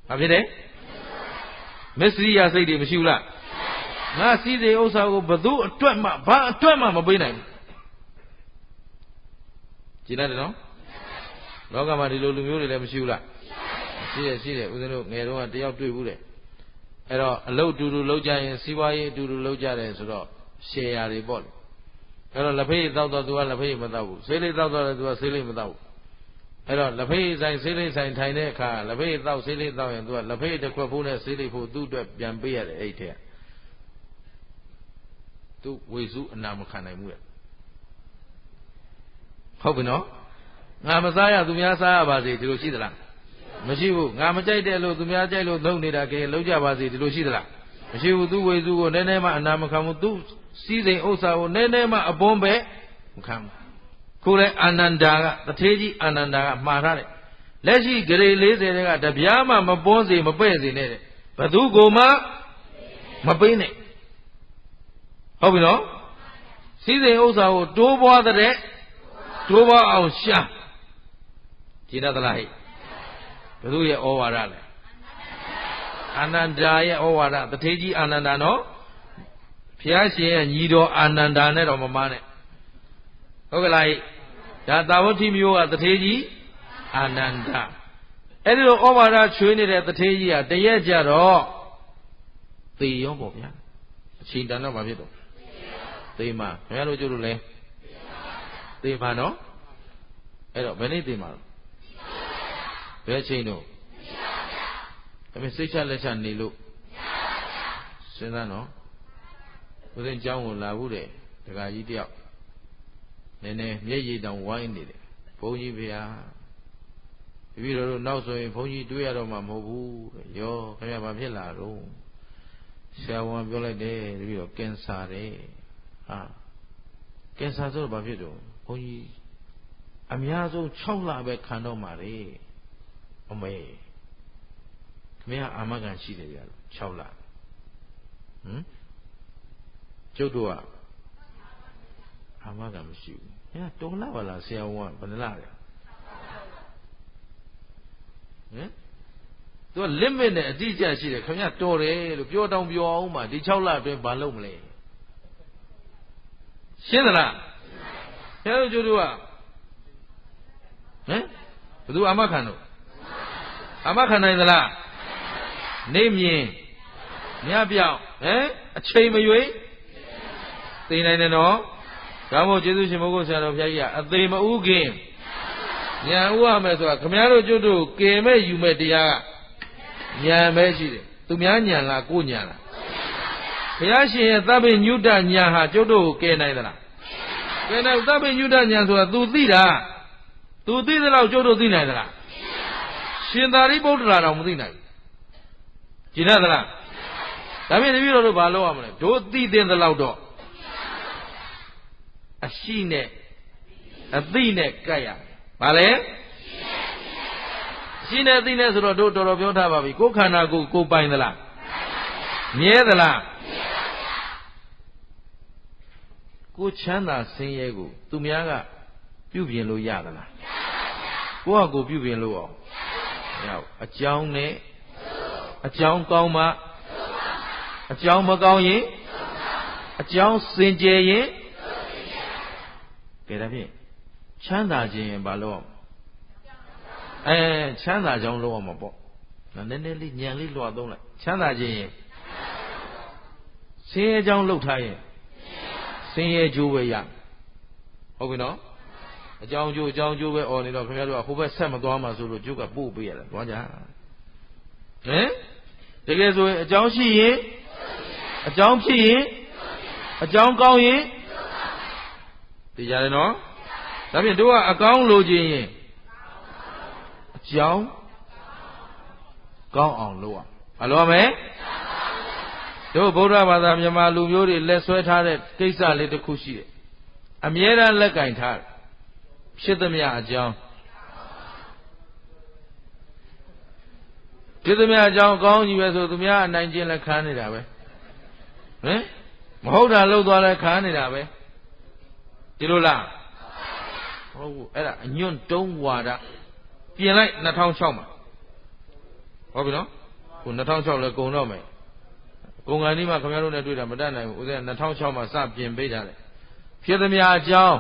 ဘာဖြစ်လဲမစ္စရိယစိတ်တွေမရှိဘူးလားငါစည်းစိမ်ဥစ္စာကိုဘသူအတွက်မှဘာအတွက်မှမပေးနိုင်ဘူးကြည်လိုက်တယ်နော်လောကမှာဒီလိုလူမျိုးတွေလည်းမရှိဘူးလားရှိတယ်ဦးဇင်းတို့ငယ်တုန်းကတယောက်တွေ့ဘူးတဲ့အဲ့တော့အလုပ်တူတူလုပ်ကြရင်စီးပွားရေးအတူတူလုပ်ကြတယ်ဆိုတော့ရှယ်ယာတွေပေါ့လေအဲ့တော့လက်ဖေးတောက်တော့သူကလက်ဖေးမတောက်ဘူးဆေးလေးတောက်တော့သူကဆေးလေးမတောက်ဘူးအဲ့တော့လက်ဖေးဆိုင်ဆေးလေးဆိုင်ထိုင်တဲ့အခါလက်ဖေးတောက်ဆေးလေးတောက်ရင်သူကလက်ဖေးတစ်ခွက်ဖို့နဲ့ဆေးလေးဖို့သူ့အတွက်ပြန်ပေးရတယ်အဲ့ထက်သူဝေစုအနာမခံနိုင်ဘူးလေဟုတ်ပြီနော်ငါမစားရသူများစားရပါစေဒီလိုရှိသလားမရှိဘူးငါမကြိုက်တဲ့လို့သူများကြိုက်လို့လုပ်နေတာကဲလုပ်ကြပါစေဒီလိုရှိသလားမရှိဘူးသူဝေစုကိုနည်းနည်းမှအနာမခံဘူးသူစည်းစိမ်ဥစ္စာကိုနည်းနည်းမှအပွန်းပဲမခံဘူးခုလဲအာနန္ဒာကတထေးကြီးအာနန္ဒာကမှားထားတယ်လက်ရှိဂရေ40တဲ့ကတပြားမှမပွန်းစေမပဲ့စေနဲ့တဲ့ဘသူကိုမှမပေးနဲ့ဟုတ်ပြီနော်စည်းစိမ်ဥစ္စာကိုတိုးပွားတဲ့တိုးပွားအောင်ရှာကြည်တတ်သလားဟဲ့ဘသူရဲ့ဩဝါဒလဲအာနန္ဒာရဲ့ဩဝါဒတထေးကြီးအာနန္ဒာနော်ဘုရားရှင်ရဲ့ညီတော်အာနန္ဒာနဲ့တော့မမားနဲ့ဟုတ်ကလားဟဲ့ဒါတာဝတိမျိုးကတထေးကြီးအာနန္ဒာအဲ့ဒီလိုဩဝါဒချွေးနေတဲ့တထေးကြီးကတရက်ကြတော့သေရောပေါ့ဗျာအချိန်တန်တော့မဖြစ်တော့သေမှာခင်ဗျားတို့ကျတို့လဲသေပါနော်အဲ့တော့ဘယ်နေ့သေမှာလဲဘယ်ချိန်တော့ဒါပေမဲ့စိတ်ချလက်ချနေလို့စဉ်းစားနော်ဦးဇင်းကျောင်းကိုလာဘူးတဲ့ဒကာကြီးတယောက်နည်းနည်းမျက်ရည်တောင်ဝိုင်းနေတယ်ဘုန်းကြီးဖေဟာတပည့်တော်တို့နောက်ဆိုရင်ဘုန်းကြီးတွေ့ရတော့မှမဟုတ်ဘူးတဲ့ရောခင်ဗျာဘာဖြစ်လာတော့ဆရာဝန်ပြောလိုက်တယ်တပည့်တော်ကင်ဆာတဲ့ဟာကင်ဆာဆိုတော့ဘာဖြစ်တော့ဘုန်းကြီးအများဆုံး6လပဲခံတော့မှာလေအမေခင်ဗျာအာမခံရှိတယ်ဗျာ6လကျုပ်တို့ကအာမခံမရှိဘူးတော်လာပါလားဆရာဝန်ကဘယ်နှလားလဲသူက limit နဲ့အတိအကျရှိတယ်ခင်ဗျာတော်တယ်လို့ပြောတောင်ပြောအောင်မှဒီ6လအတွင်းဘာလုပ်မလဲရှင်းသလားဆရာတို့ကျုပ်တို့ကဘယ်သူအာမခံတော့အာမခံနိုင်သလားနေမြင်မြတ်ပြောင်းအချိန်မရွေးသိနိုင်တယ်နော်ဒါမို့ကျေးဇူးရှင်ဘုရားဆရာတော်ဘုရားကြီးကအသေးမဥခင်ညာဥရမယ်ဆိုတာခမည်းတော်ကျွတ်တို့ကယ်မဲ့ယူမဲ့တရားကညာပဲရှိတယ်သူများညာလားကိုညာလားဘုရားရှင်ရဲ့သဗ္ဗညုတညာဟာကျွတ်တို့ကိုကယ်နိုင်သလားကယ်နိုင်သဗ္ဗညုတညာဆိုတာ तू သိတာ तू သိသလောက်ကျွတ်တို့သိနိုင်သလားရှင်သာရိပုတ္တရာတော်မသိနိုင်ဘူးကြည်ရသလားဒါဖြင့်တပည့်တော်တို့ဘာလုပ်ရမလဲတို့သိတဲ့လောက်တော့အရှိနဲ့အသိနဲ့ကြိုက်ရဘာလဲရှိနဲ့အသိနဲ့ဆိုတော့တို့တော်တော်ပြောထားပါပြီကိုယ်ခန္ဓာကိုပိုင်သလားမြဲသလားကိုချမ်းသာဆင်းရဲကိုသူများကပြုပြင်လို့ရသလားကိုယ့်ဟာကိုပြုပြင်လို့အောင်ရောက်အကြောင်းနဲ့အကြောင်းကောင်းမှအကြောင်းမကောင်းရင်အကြောင်းစင်ကြယ်ရင်ကဲဒါဖြင့်ချမ်းသာခြင်းရင်ဘာလို့ချမ်းသာကြောင်းလို့ရမှာပေါ့နည်းနည်းလေးညံလေးလွှတ်သုံးလိုက်ချမ်းသာခြင်းရင်ဆင်းရဲကြောင်းလှုပ်ထားရင်ဆင်းရဲကျိုးပဲရဟုတ်ပြီနော်အကြောင်းကျိုးပဲអော်နေတော့ခင်ဗျားတို့ကဟိုဘက်ဆက်မသွားမှဆိုလို့ကျုပ်ကပို့ပေးရတယ်သွားကြတကယ်ဆိုရင်အကြောင်းရှိရင်အကြောင်းဖြစ်ရင်အကြောင်းကောင်းရင်သိကြတယ်နော်ဒါဖြင့်တို့ကအကောင်းလိုချင်ရင်အကြောင်းကောင်းအောင်လုပ်ရဘာလို့ရမလဲတို့ဗုဒ္ဓဘာသာမြန်မာလူမျိုးတွေလက်ဆွဲထားတဲ့ကိစ္စလေးတစ်ခုရှိတယ်အမြဲတမ်းလက်ကင်ထားတယ် ဖြစ်သမျှအကြောင်းဖြစ်သမျှအကြောင်းကောင်းကြီးပဲဆိုသူများအနိုင်ကျင့်လဲခံနေတာပဲဟင်မဟုတ်တာလှုပ်သွားလဲခံနေတာပဲဒီလိုလားဟုတ်ဘူးအဲ့ဒါအညွန့်တုံးဝါဒပြင်လိုက်2006မှာဟုတ်ပြီနော်ခု2006လဲကုန်တော့မယ်ကုန်ကန်ဒီမှာခင်ဗျားတို့နဲ့တွေ့တာမတတ်နိုင်ဘူးဦးဇင်း2006မှာစပြင်ပေးထားတယ်ဖြစ်သမျှအကြောင်း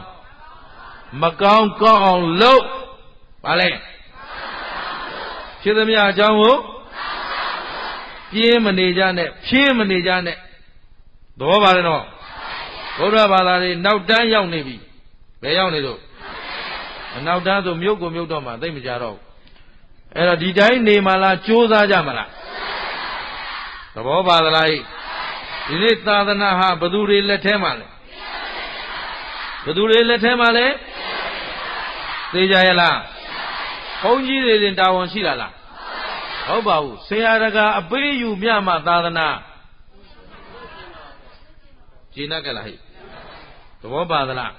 မကောင်းကောင်းအောင်လုပ်ပါလေဖြစ်သမျှအကြောင်းကိုပြင်းမနေကြနဲ့ဖြင်းမနေကြနဲ့သဘောပါတယ်နော်ဘုရားဘာသာတွေနောက်တန်းရောက်နေပြီဘယ်ရောက်နေတော့နောက်တန်းဆိုမြုပ်ကိုမြုပ်တော့မှသိမကြတော့ဘူးအဲ့တော့ဒီတိုင်းနေမှလားကြိုးစားကြမလားသဘောပါသလားဒီနေ့သာသနာဟာဘသူတွေလက်ထဲမှာလဲဘသူတွေလက်ထဲမှာလဲသိကြရဲ့လားဘုန်းကြီးတွေတင်တာဝန်ရှိတာလားဟုတ်ပါဘူးဆရာတကာအပေးယူမြမှသာသနာကျင့်တတ်ကြလားဟဲ့သဘောပါသလား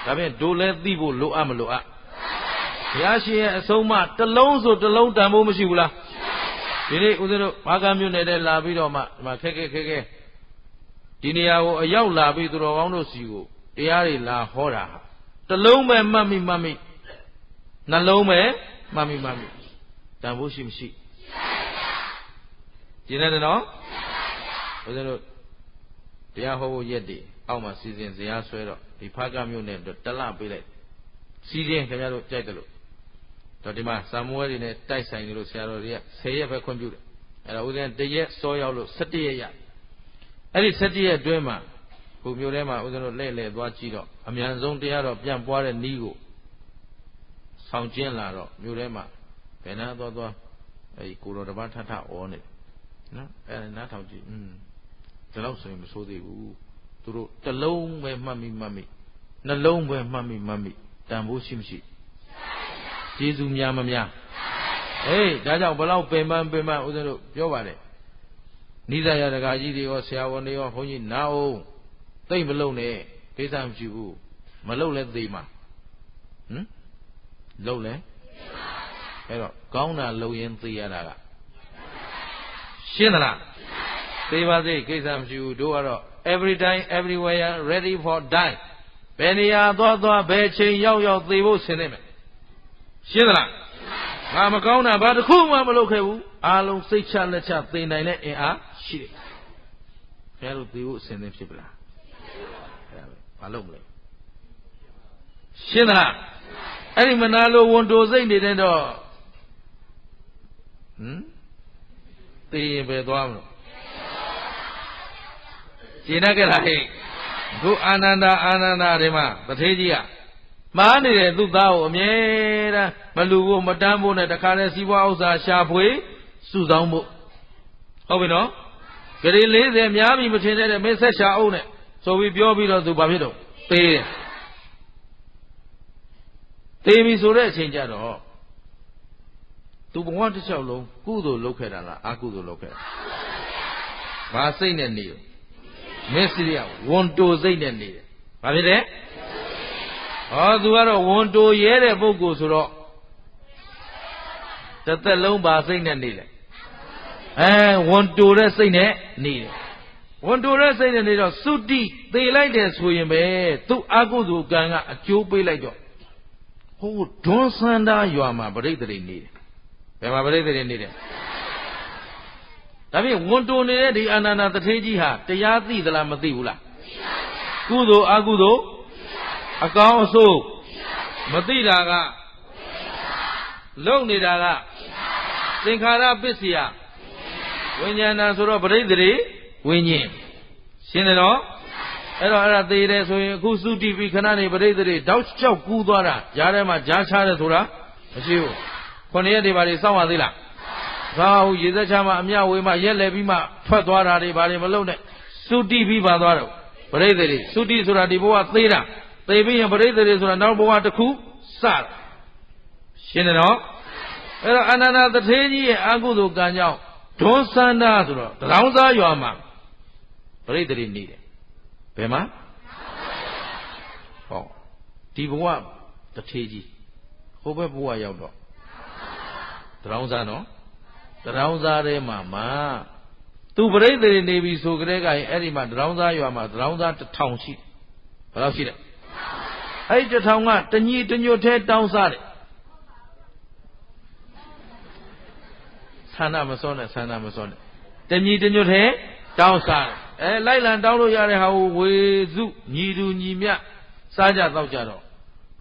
ဒါဖြင့်တို့လည်းသိဖို့လိုအပ်မလိုအပ်ဘုရားရှင်ရဲ့အဆုံးအမတစ်လုံးဆိုတစ်လုံးတန်ဖို့မရှိဘူးလားဒီနေ့ဦးဇင်းတို့ဘာကမြို့နယ်တဲ့လာပြီးတော့မှဒီမှာခက်ခဲဒီနေရာကိုအရောက်လာပြီးသူတော်ကောင်းတို့စီကိုတရားတွေလာဟောတာဟာတစ်လုံးပဲမှတ်မိနှလုံးပဲမှတ်မိတန်ဖို့ရှိမရှိကျင်းတယ်နော်ဦးဇင်းတို့တရားဟောဖို့ရက်တည်အောက်မှာစီစဉ်ဇရာဆွဲတော့ဒီဖားကမြို့နယ်တလပေးလိုက်စီစဉ်ခင်ဗျားတို့ကြိုက်တယ်လို့တော့ဒီမှာစာမွေးတွေနဲ့တိုက်ဆိုင်နေလို့ဆရာတော်တွေက10ရက်ပဲခွင့်ပြုတယ်အဲ့ဒါဦးဇင်းတရက်စောရောက်လို့17ရက်ရအဲ့ဒီ17ရက်အတွင်းမှာခုမြို့ထဲမှာဦးဇင်းတို့လဲသွားကြည့်တော့အမြန်ဆုံးတရားတော်ပြန်ပွားတဲ့နီးကိုဆောင်ကျင်းလာတော့မြို့ထဲမှာဘယ်နာသွားအဲ့ဒီကိုတော်တပတ်ထထဩနေနော်အဲ့နားထောင်ကြည့်ဒီလောက်ဆိုရင်မဆိုးသေးဘူးသူတို့တစ်လုံးပဲမှတ်မိနှလုံးပဲမှတ်မိတန်ဖို့ရှိမရှိကျေးဇူးများမများအေးဒါကြောင့်ဘလောက်ပင်ပန်းဦးဇင်းတို့ပြောပါတယ်နိဒာယတကာကြီးတွေရောဆရာဝန်တွေရောဘုန်းကြီးနားအောင်သိမ့်မလုံနဲ့ကိစ္စမရှိဘူးမလုံလဲသိမှာလုံလဲအဲ့တော့ကောင်းတာလုံရင်သိရတာကရှင်းသလားသိပါစေကိစ္စမရှိဘူးတို့ကတော့ every time everywhere ready for die ဘယ်နေရာသွားဘယ်ချိန်ရောက်သေဖို့ဆင်နေမယ်ရှင်းသလားငါမကောင်းတာဘာတစ်ခုမှမလုပ်ခဲ့ဘူးအားလုံးစိတ်ချလက်ချသိနိုင်တဲ့အင်အားရှိတယ်ဘယ်လိုသေဖို့အစဉ်သင်ဖြစ်ပလားဘာလုပ်မလဲရှင်းသလားအဲ့ဒီမနာလိုဝန်တိုစိတ်နေတဲ့တော့သေရင်ပဲသွားမလို့ကျင်တတ်ကြလားဟဲ့ခုအာနန္ဒာတွေမှာတထေးကြီးကမှားနေတဲ့သူ့သားကိုအမြဲတမ်းမလူဖို့မတန်းဖို့နဲ့တခါလဲစီးပွားဥစ္စာရှာဖွေစုဆောင်းဖို့ဟုတ်ပြီနော်ဂရေ40များပြီမထင်တဲ့မင်းဆက်ရှာအောင်နဲ့ဆိုပြီးပြောပြီးတော့သူဘာဖြစ်တော့သေတယ်သေပြီဆိုတဲ့အချိန်ကျတော့သူဘဝတစ်လျှောက်လုံးကုသိုလ်လုပ်ခဲ့တာလားအကုသိုလ်လုပ်ခဲ့တာဘာစိတ်နဲ့နေရောမစ္စရိယဝန်တိုစိတ်နဲ့နေတယ်ဘာဖြစ်လဲသူကတော့ဝန်တိုရဲတဲ့ပုဂ္ဂိုလ်ဆိုတော့တစ်သက်လုံးပါစိတ်နဲ့နေတယ်ဝန်တိုတဲ့စိတ်နဲ့နေတယ်ဝန်တိုတဲ့စိတ်နဲ့နေတော့သုတိသေလိုက်တယ်ဆိုရင်ပဲသူ့အကုသိုလ်ကံကအကျိုးပေးလိုက်တော့ဟိုဒွန်းစန္ဒာရွာမှာပရိသေတွေနေတယ်ဘယ်မှာပရိသေတွေနေတယ်ဒါဖြင့်ဝန်တိုနေတဲ့ဒီအာနန္ဒာတထေးကြီးဟာတရားသိသလားမသိဘူးလားကုသိုလ်အကုသိုလ်အကောင်းအဆိုးမသိတာကလုံနေတာကသင်္ခါရပစ္စယဝိညာဏဆိုတော့ပရိသေတွေဝိညာဉ်ရှင်းတယ်နော်အဲ့တော့အဲ့ဒါသိတယ်ဆိုရင်အခုသုတိပိခဏနေပရိသေတွေတောက်လျှောက်ကူးသွားတာကြားထဲမှာကြားချတယ်ဆိုတာမရှိဘူး9ရက်တွေဘာတွေစောင့်ရသေးလားသာဟုရေသက်ချမှာအမြဝေးမှာရက်လဲပြီးမှထွက်သွားတာတွေဘာတွေမလုပ်နဲ့သုတိပြီးပါသွားတော့ပရိသေတွေသုတိဆိုတာဒီဘဝသေးတာသေပြီးရင်ပရိသေတွေဆိုတာနောက်ဘဝတစ်ခုစတာရှင်းတယ်နော်အဲ့တော့အာနန္ဒာတထေးကြီးရဲ့အကုသိုလ်ကံကြောင့်ဒွန်းစန္ဒာဆိုတော့တရောင်းစားရွာမှာပရိသေတွေနေတယ်ဘယ်မှာဟောဒီဘဝတ teji. Hope boy out. Drownza no? Drownza de mama. To break the navy so great I Edima Drownza you are Drownza to township. But I'll see that. I just how much the need in your head downside. Sana Amazon. The need in your head downside. A Lailand down how we zoo, Nidu Nimia, Saja Taujaro.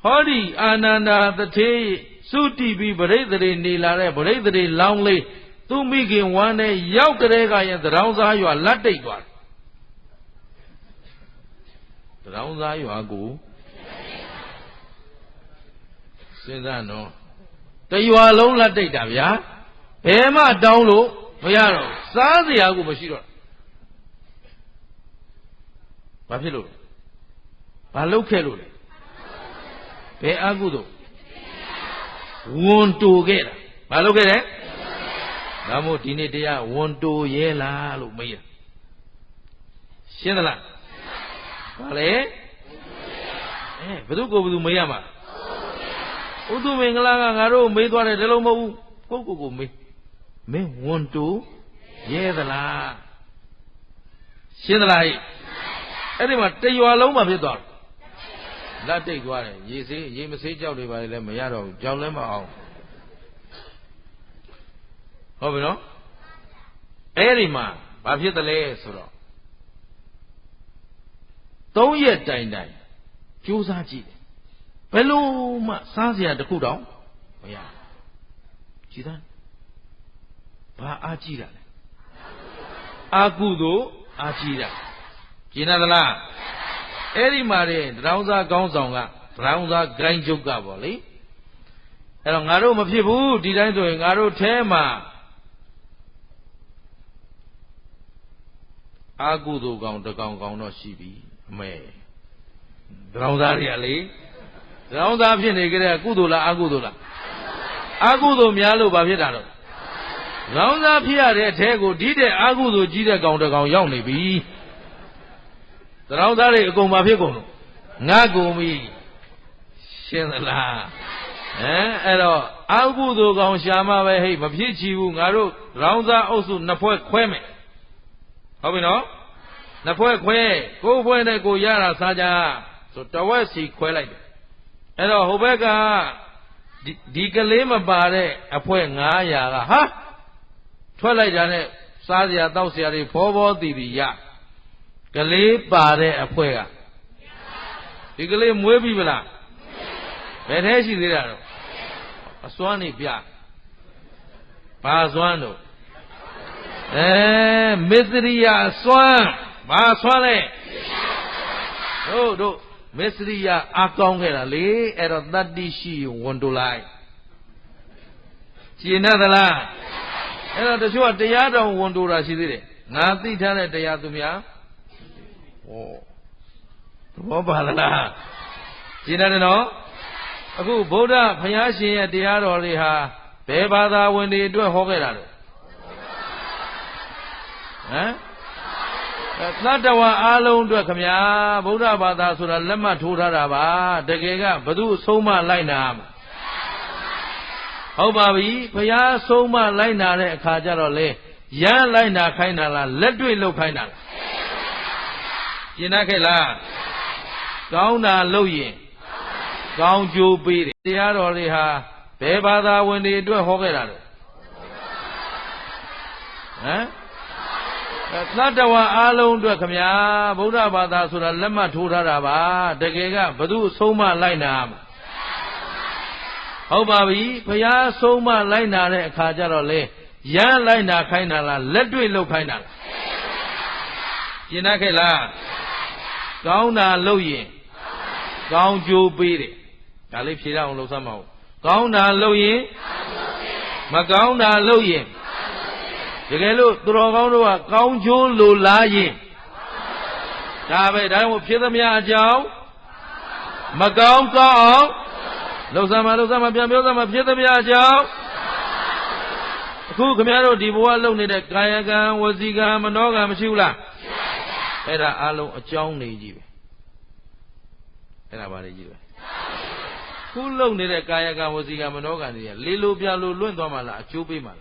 Hodi Ananda the tea, Suti be berated in the Lare, berated in Longley, to make in one day, Yaukarega and the Rounza you are latte one. The Rounza you are go. Say that no. Then you are alone latte, Davia. Emma down low, Mayaro, Sazi Agu Mashiro. Papilo. Palo Kelu. Pe Agudo. Want to get. Palo get it? Namo Tinetia want to yella Lumia. Shinala. Pale? Paduko with Mayama. Udu Mingala Garo made one at Delomo. Go me. Me want to yella. Shinala. Anyone, tell you alone of your dog. That take one. Ye see, ye must say Jolly by Lemayaro, Jolema. How we know? Erima, Bafia the lay, Soro. Don't yet dine. Chusaji. Peluma, Sansia the cool down. Yeah. Chidan. Ba Ajira. Agudo, Ajira. Jinadala. Eri Mare, Rounza Gonzonga, Rounza Granjuga Volley. Elongaro Mapibu, designed to Engaro Tema Agudo Gong the Gong no Shibi, May. Rounza really? Rounza Pinegre, Gudula, Agudula. Agudo Mialo Bavidano. Rounza Pia, Tego, Dide Agudo, Gida Gong the Gong Yoni be. The Roundari go Mapigo. Nagumi Shinala. Agudo Gong Shama, hey, Mapichi, Naru, Rounda also Napoe Queme. How we know? Napoe Que, go when they go Yara Saja. So Tawasi Quelite. And Hobega Digalema Bare, a poem Naya, ha? Twilight Janet, Sadia Dausia, forward the Gale Bare a Puega. Igale Muebila. When has she there? A swani pia. Pazwano. Misria Swan. Baswane. Oh, do. Misria Akongela Lee at a that dishi want to lie. She another lie. And the short the Yado want to Rashidi. Nothing tell it the Yatumia. Oh, Bobalala. Jinano? Agu Boda, Payashi, and the Adoliha, Bebada when they do a Hoggerado. Eh? That's not the one alone to a Kamia, Boda Bada, so the Lema Turaba, the Gega, Badu Soma Linam. How about we? Paya Soma Lina Kajarole, Yan Lina Kainala, let me look Kainala. Jinakela Gauna Loye Gaunju Biri Tiaroliha Bebada when they do a Hoggerado. Eh? That's not the one alone to a Kamia, Buddha Bada Sura Lema Turaba, the Gega, Badu Soma Linam. How about we? Paya Soma Lina Kajarole, Yan Lina Kainala, let me look Kainala. Jinakela Gauna Loye Gaunju Biri. I live here on Losamo. Gauna Loye Magauna Loye. You can look to Gaunju Lulaye. David, I will pay them Yajao Magaun Gao Losama Piamio, pay them Yajao. Who Camaro Diboa Lone that Gayaga was Ziga Manoga Machula. Era alo a chong ni jive. Era bari jive. ခုလုံနေတဲ့ကာယကံဝစီကံမနောကံတွေကလေလိုပြလိုလွင့်သွားမှလားအကျိုးပေးမှလား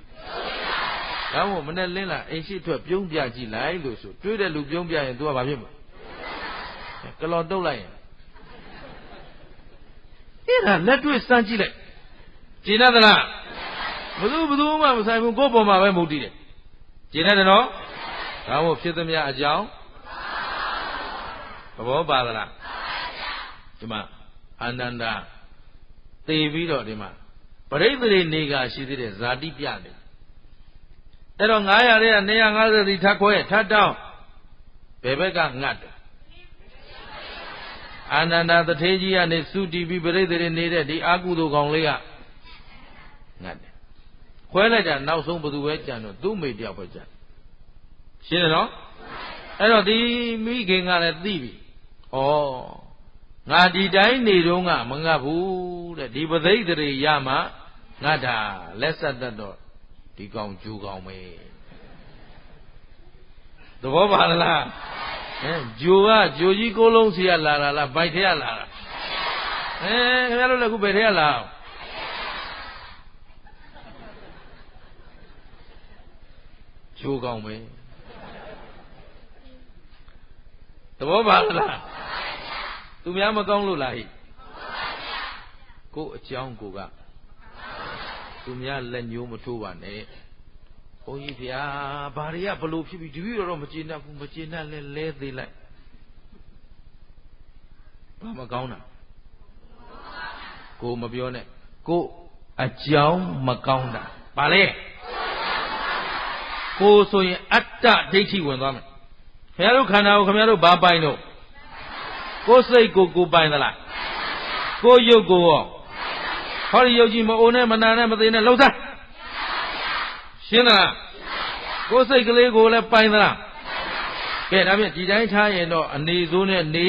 ဒါမှမဟုတ်မနဲ့လင်းလာအိမ်ရှိထွက်ပြုံးပြကြည့်လိုက်လို့ဆိုတွေးတဲ့လူပြုံးပြရင် तू ကဘာဖြစ်မှာကလော်တုတ်လိုက်ရင်အဲ့ဒါလက်တွေ့စမ်းကြည့်လိုက်ကျင်သလားဘယ်သူမှမဆိုင်ဘူးကိုယ့်ပေါ်မှာပဲမဟုတ်တည်တယ်ကျင်တယ်နော်ဒါမှမဟုတ်ဖြစ်သမျှအကြောင်းသဘောပါသလားဒီမှာအာနန္ဒာသေပြီးတော့ဒီမှာပရိသေရိနေကရှိသေးတယ်ဇာတိပြတယ်အဲ့တော့900တဲ့250စီထပ်ခွဲထပ်တောင်းဘယ်ဘက်ကငတ်တယ်အာနန္ဒာတထေးကြီးကနေစုတီးပြီးပရိသေရိနေတဲ့ဒီအာကုသိုလ်ကောင်လေးကငတ်တယ်ခွဲလိုက်တာနောက်ဆုံးဘယ်သူပဲကြံတော့သူ့မိတယောက်ပဲကြံရှင်းတယ်နော်အဲ့တော့ဒီမိခင်ကလည်းသိပြီဩငါဒီတိုင်းနေတော့ကမငတ်ဘူးတဲ့ဒီပသိဒရေရမှငတ်တာလက်ဆက်တတ်တော့ဒီကောင်ဂျူကောင်ပဲသဘောပါလားဂျိုကဂျိုကြီးကိုလုံးစီရလာတာလားဘိုက်ထဲရလာတာခင်ဗျားတို့လည်းခုဘယ်ထဲရလာဂျိုကောင်ပဲသဘောပါလားသူများမကောင်းလို့လားဟိကိုအကြောင်းကိုကသူများလက်ညှိုးမထိုးပါနဲ့ဘုန်းကြီးဗျာဘာတွေကဘလို့ဖြစ်ပြီးတပည့်တော်မကျေနပ်ဘူးမကျေနပ်လဲသေးလိုက်ဘာမကောင်းတာကိုမပြောနဲ့ကိုအကြောင်းမကောင်းတာဘာလဲကိုဆိုရင်အတ္တဒိဋ္ဌိဝင်သွားမယ်ခင်ဗျားတို့ခန္ဓာကိုခင်ဗျားတို့ဘာပိုင်တော့ကိုစိတ်ကိုပိုင်သလားကိုရုပ်ကိုရောဟောဒီရုပ်ကြီးမအိုနဲ့မနာနဲ့မသေးနဲ့လှုပ်သားရှင်းလားကိုစိတ်ကလေးကိုလည်းပိုင်သလားကဲဒါဖြင့်ဒီတိုင်းထားရင်တော့အနေစိုးနဲ့နေ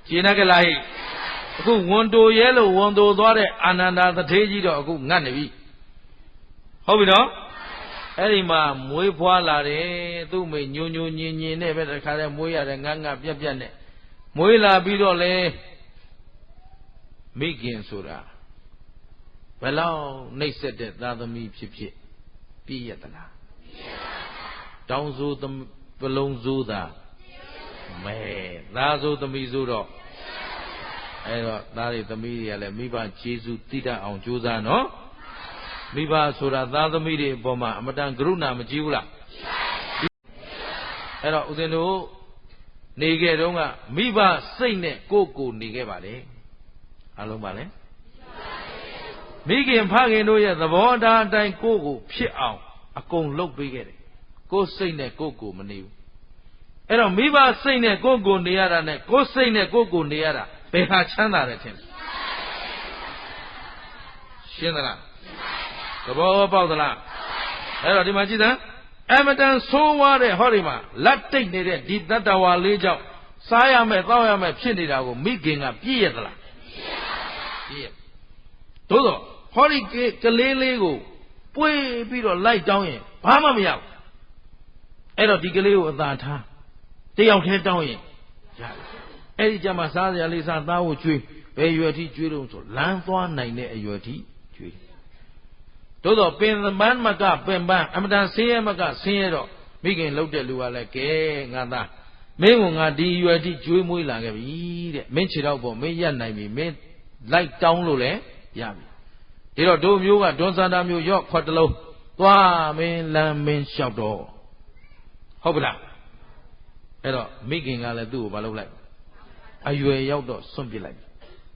ရှင်းကြလားဟိအခုဝန်တိုရဲလို့ဝန်တိုသွားတဲ့အာနန္ဒာတထေးကြီးတော့အခုငတ်နေပြီဟုတ်ပြီနော်အဲ့ဒီမှာမွေးဖွားလာတယ်သူ့မိညိုညိုညင်ညင်နဲ့ပဲတခါတည်းမွေးရတယ်ငတ်ငတ်ပြက်ပြက်နဲ့မွေးလာပြီးတော့လေမိခင်ဆိုတာဘယ်လောက်နှိပ်စက်တဲ့သားသမီးဖြစ်ဖြစ်ပြည့်ရသလားတောင်းစိုးပလုံးစိုးတာမဲသားစိုးသမီးစိုးတော့အဲ့တော့သားတွေသမီးတွေကလည်းမိဘကျေးဇူးသိတတ်အောင်ကြိုးစားနော်မိဘဆိုတာသားသမီးတွေအပေါ်မှာအမတန်ကရုဏာမကြည့်ဘူးလားအဲ့တော့ဦးဇင်းတို့နေခဲ့တုန်းကမိဘစိတ်နဲ့ကိုနေခဲ့ပါလေအလုံးပါလေမိခင်ဖခင်တို့ရဲ့သဘောထားအတိုင်းကိုဖြစ်အောင်အကုန်လုပ်ပေးခဲ့တယ်ကိုစိတ်နဲ့ကိုမနေဘူးအဲ့တော့မိဘစိတ်နဲ့ကိုနေရတာနဲ့ကိုစိတ်နဲ့ကိုနေရတာဘယ်ဟာချမ်းသာတယ်ထင်လဲရှင်းသလားသဘောပေါက်သလားအဲ့တော့ဒီမှာကြည့်စမ်းအမတန်ဆိုးဝါးတဲ့ဟောဒီမှာလက်တိတ်နေတဲ့ဒီတတ္တဝါလေးကြောင့်စားရမယ်တောက်ရမယ်ဖြစ်နေတာကိုမိခင်ကပြည့်ရသလားပြည့်ရသို့တော့ဟောဒီကလေးလေးကိုပွေးပြီးတော့လိုက်တောင်းရင်ဘာမှမရဘူးအဲ့တော့ဒီကလေးကိုအသာထားတယောက်တည်းတောင်းရင်ရတယ်အဲ့ဒီကြမှာစားစရာလေးစားသားကိုကျွေးဘယ်ရွယ်ထိကျွေးတော့ဆိုလမ်းသွားနိုင်တဲ့အရွယ်ထိကျွေးသို့တော့ပင်ပန်းမကပင်ပန်းအမတန်ဆင်းရဲမကဆင်းရဲတော့မိခင်လှုပ်တဲ့လူကလည်းကဲငါသားမင်းကငါဒီရွယ်ထိကျွေးမွေးလာခဲ့ပြီတဲ့မင်းခြေတော့ပေါ့မင်းရက်နိုင်ပြီမင်းလိုက်တောင်းလို့လည်းရပြီဒီတော့တို့မျိုးကဒွန်စန္ဒာမျိုးရော့ခွက်တလုံးသွားမင်းလမ်းမင်းလျှောက်တော့ဟုတ်ပလားအဲ့တော့မိခင်ကလည်းသူ့ကိုမလုပ်လိုက်အရွယ်ရောက်တော့စွန့်ပစ်လိုက်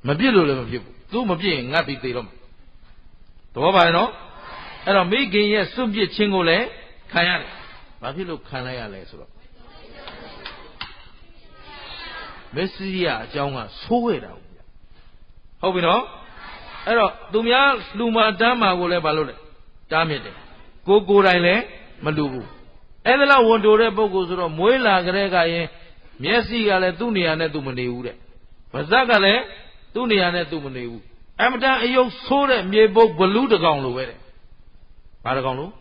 မပြစ်လို့လည်းမဖြစ်ဘူးသူမပြစ်ရင်ငတ်ပြီးသေတော့မှာသဘောပါရဲ့နော်အဲ့တော့မိခင်ရဲ့စွန့်ပစ်ခြင်းကိုလည်းခံရတယ်ဘာဖြစ်လို့ခံလိုက်ရလဲဆိုတော့မစ္စရိယအကြောင်းကဆိုးဝဲတာဟုတ်ပြီနော်အဲ့တော့သူများလူမာတမ်းမာကိုလည်းမလုပ်နဲ့တားမြစ်တယ်ကိုယ်တိုင်လည်းမလူဘူးအဲ့ဒါလောက်ဝန်တိုတဲ့ပုဂ္ဂိုလ်ဆိုတော့မွေးလာကြတဲ့ကရင်မျက်စိကလည်းသူ့နေရာနဲ့သူမနေဘူးတဲ့ပါးစပ်ကလည်းသူ့နေရာနဲ့သူမနေဘူးအမတန်အယုတ်ဆိုးတဲ့မြေပုတ်ဘလူးတကောင်လိုပဲတဲ့ဘာတကောင်လို့